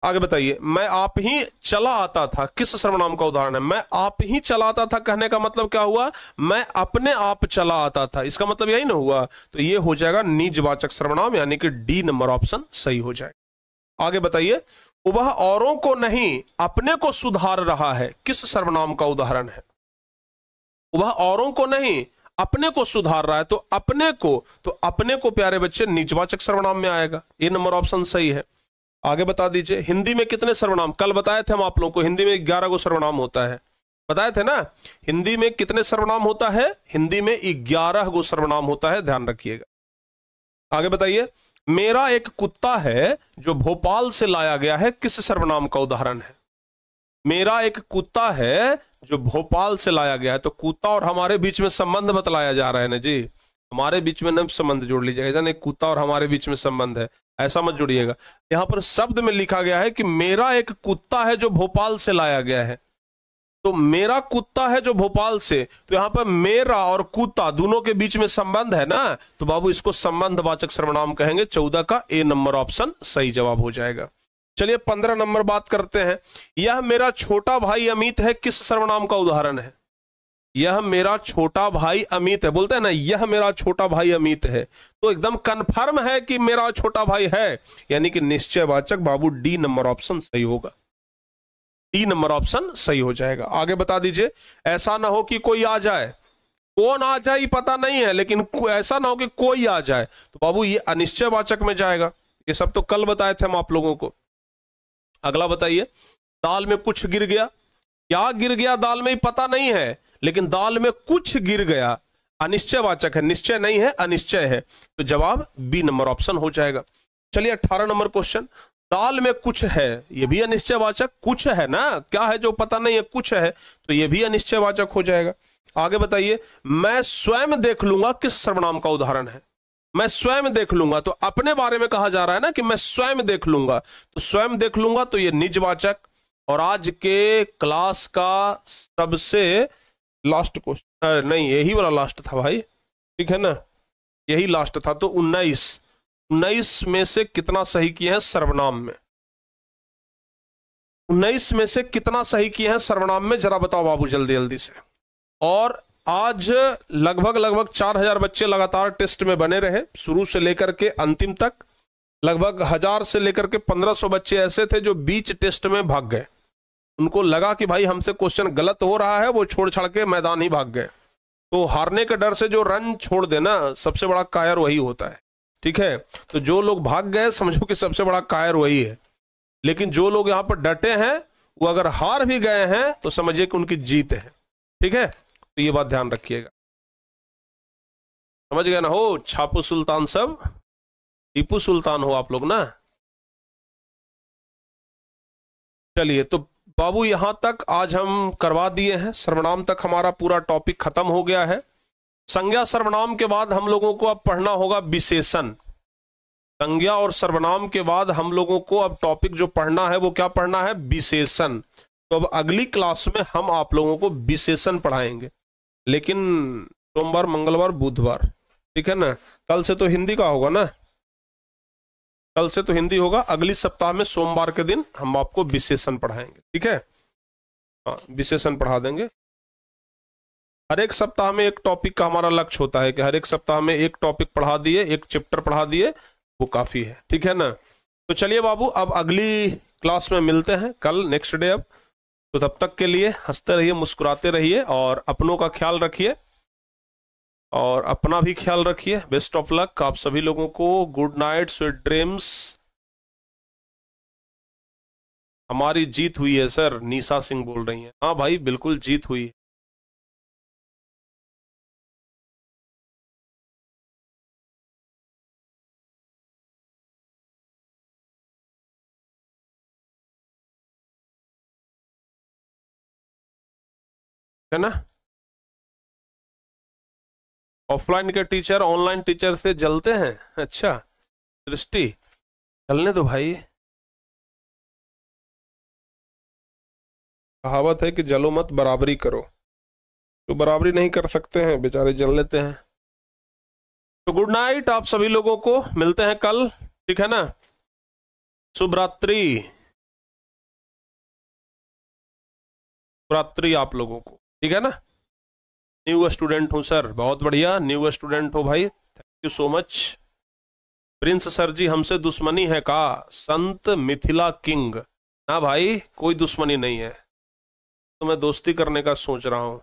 आगे बताइए, मैं आप ही चला आता था, किस सर्वनाम का उदाहरण है? मैं आप ही चला आता था कहने का मतलब क्या हुआ? मैं अपने आप चला आता था, इसका मतलब यही ना हुआ। तो ये हो जाएगा निजवाचक सर्वनाम, यानी कि डी नंबर ऑप्शन सही हो जाएगा। आगे बताइए, वह औरों को नहीं अपने को सुधार रहा है, किस सर्वनाम का उदाहरण है? वह औरों को नहीं अपने को सुधार रहा है, तो अपने को प्यारे बच्चे निजवाचक सर्वनाम में आएगा, ये नंबर ऑप्शन सही है। आगे बता दीजिए, हिंदी में कितने सर्वनाम? कल बताए थे हम आप लोगों को, हिंदी में 11 गो सर्वनाम होता है, बताए थे ना। हिंदी में कितने सर्वनाम होता है? हिंदी में 11 गो सर्वनाम होता है, ध्यान रखिएगा। आगे बताइए, मेरा एक कुत्ता है जो भोपाल से लाया गया है, किस सर्वनाम का उदाहरण है? मेरा एक कुत्ता है जो भोपाल से लाया गया है, तो कुत्ता और हमारे बीच में संबंध बतलाया जा रहा है ना जी, हमारे बीच में न संबंध जोड़ लीजिएगा, नहीं कुत्ता और हमारे बीच में संबंध है, ऐसा मत जोड़िएगा। यहां पर शब्द में लिखा गया है कि मेरा एक कुत्ता है जो भोपाल से लाया गया है, तो मेरा कुत्ता है जो भोपाल से, तो यहां पर मेरा और कुत्ता दोनों के बीच में संबंध है ना, तो बाबू इसको संबंधवाचक सर्वनाम कहेंगे। 14 का ए नंबर ऑप्शन सही जवाब हो जाएगा। चलिए 15 नंबर बात करते हैं, यह मेरा छोटा भाई अमित है, किस सर्वनाम का उदाहरण है? यह मेरा छोटा भाई अमित है, बोलते हैं ना यह मेरा छोटा भाई अमित है, तो एकदम कंफर्म है कि मेरा छोटा भाई है, यानी कि निश्चयवाचक बाबू डी नंबर ऑप्शन सही होगा, डी नंबर ऑप्शन सही हो जाएगा। आगे बता दीजिए, ऐसा ना हो कि कोई आ जाए, कौन आ जाए पता नहीं है, लेकिन ऐसा ना हो कि कोई आ जाए, तो बाबू ये अनिश्चयवाचक में जाएगा। ये सब तो कल बताए थे हम आप लोगों को। अगला बताइए, दाल में कुछ गिर गया, क्या गिर गया दाल में पता नहीं है, लेकिन दाल में कुछ गिर गया, अनिश्चयवाचक है, निश्चय नहीं है, अनिश्चय है, तो जवाब बी नंबर ऑप्शन हो जाएगा। चलिए 18 नंबर क्वेश्चन, दाल में कुछ है, ये भी अनिश्चयवाचक, कुछ है ना, क्या है जो पता नहीं है, कुछ है, तो ये भी अनिश्चयवाचक हो जाएगा। आगे बताइए, मैं स्वयं देख लूंगा, किस सर्वनाम का उदाहरण है? मैं स्वयं देख लूंगा, तो अपने बारे में कहा जा रहा है ना कि मैं स्वयं देख लूंगा, तो स्वयं देख लूंगा तो ये निजवाचक। और आज के क्लास का सबसे लास्ट क्वेश्चन, नहीं यही वाला लास्ट था भाई, ठीक है ना, यही लास्ट था। तो 19 में से कितना सही किए हैं सर्वनाम में? 19 में से कितना सही किए हैं सर्वनाम में, जरा बताओ बाबू जल्दी जल्दी से। और आज लगभग 4000 बच्चे लगातार टेस्ट में बने रहे, शुरू से लेकर के अंतिम तक। लगभग 1000 से लेकर के 1500 बच्चे ऐसे थे जो बीच टेस्ट में भाग गए, उनको लगा कि भाई हमसे क्वेश्चन गलत हो रहा है, वो छोड़ छाड़ के मैदान ही भाग गए। तो हारने के डर से जो रन छोड़ देना, सबसे बड़ा कायर वही होता है, ठीक है। तो जो लोग भाग गए समझो कि सबसे बड़ा कायर वही है, लेकिन जो लोग यहाँ पर डटे हैं वो अगर हार भी गए हैं तो समझिए कि उनकी जीत है, ठीक है। तो ये बात ध्यान रखिएगा, समझ गए ना। हो छापू सुल्तान सब, टीपू सुल्तान हो आप लोग ना। चलिए तो बाबू यहां तक आज हम करवा दिए हैं, सर्वनाम तक हमारा पूरा टॉपिक खत्म हो गया है। संज्ञा सर्वनाम के बाद हम लोगों को अब पढ़ना होगा विशेषण। संज्ञा और सर्वनाम के बाद हम लोगों को अब टॉपिक जो पढ़ना है वो क्या पढ़ना है? विशेषण। तो अब अगली क्लास में हम आप लोगों को विशेषण पढ़ाएंगे, लेकिन सोमवार, मंगलवार, बुधवार, ठीक है ना। कल से तो हिंदी का होगा ना, कल से तो हिंदी होगा। अगली सप्ताह में सोमवार के दिन हम आपको विशेषण पढ़ाएंगे, ठीक है। हाँ, विशेषण पढ़ा देंगे। हर एक सप्ताह में एक टॉपिक का हमारा लक्ष्य होता है कि हर एक सप्ताह में एक टॉपिक पढ़ा दिए, एक चैप्टर पढ़ा दिए, वो काफी है, ठीक है ना। तो चलिए बाबू, अब अगली क्लास में मिलते हैं कल, नेक्स्ट डे। अब तो तब तक के लिए हंसते रहिए, मुस्कुराते रहिए, और अपनों का ख्याल रखिए और अपना भी ख्याल रखिए। बेस्ट ऑफ लक आप सभी लोगों को। Good night, sweet dreams. हमारी जीत हुई है सर, निशा सिंह बोल रही हैं। हाँ भाई, बिल्कुल जीत हुई है ना। ऑफलाइन के टीचर ऑनलाइन टीचर से जलते हैं, अच्छा दृष्टि, चलने दो भाई। कहावत है कि जलो मत, बराबरी करो। तो बराबरी नहीं कर सकते हैं, बेचारे जल लेते हैं। तो गुड नाइट आप सभी लोगों को, मिलते हैं कल, ठीक है ना। शुभ रात्रि, रात्रि आप लोगों को, ठीक है ना। न्यू स्टूडेंट हूं सर, बहुत बढ़िया, न्यू स्टूडेंट हो भाई, thank you so much. Prince sir ji, हमसे दुश्मनी है का? संत मिथिला किंग, ना भाई कोई दुश्मनी नहीं है, तो मैं दोस्ती करने का सोच रहा हूं।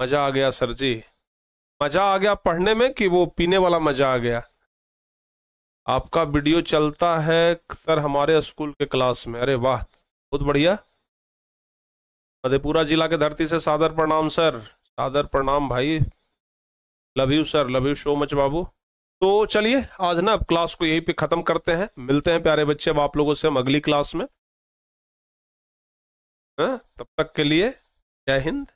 मजा आ गया सर जी, मजा आ गया पढ़ने में कि वो पीने वाला मजा आ गया? आपका वीडियो चलता है सर हमारे स्कूल के क्लास में, अरे वाह, बहुत बढ़िया। मधेपुरा जिला के धरती से सादर प्रणाम सर, सादर प्रणाम भाई। Love you sir, love you so much बाबू। तो चलिए आज ना अब क्लास को यहीं पे खत्म करते हैं, मिलते हैं प्यारे बच्चे अब आप लोगों से हम अगली क्लास में। हाँ, तब तक के लिए जय हिंद।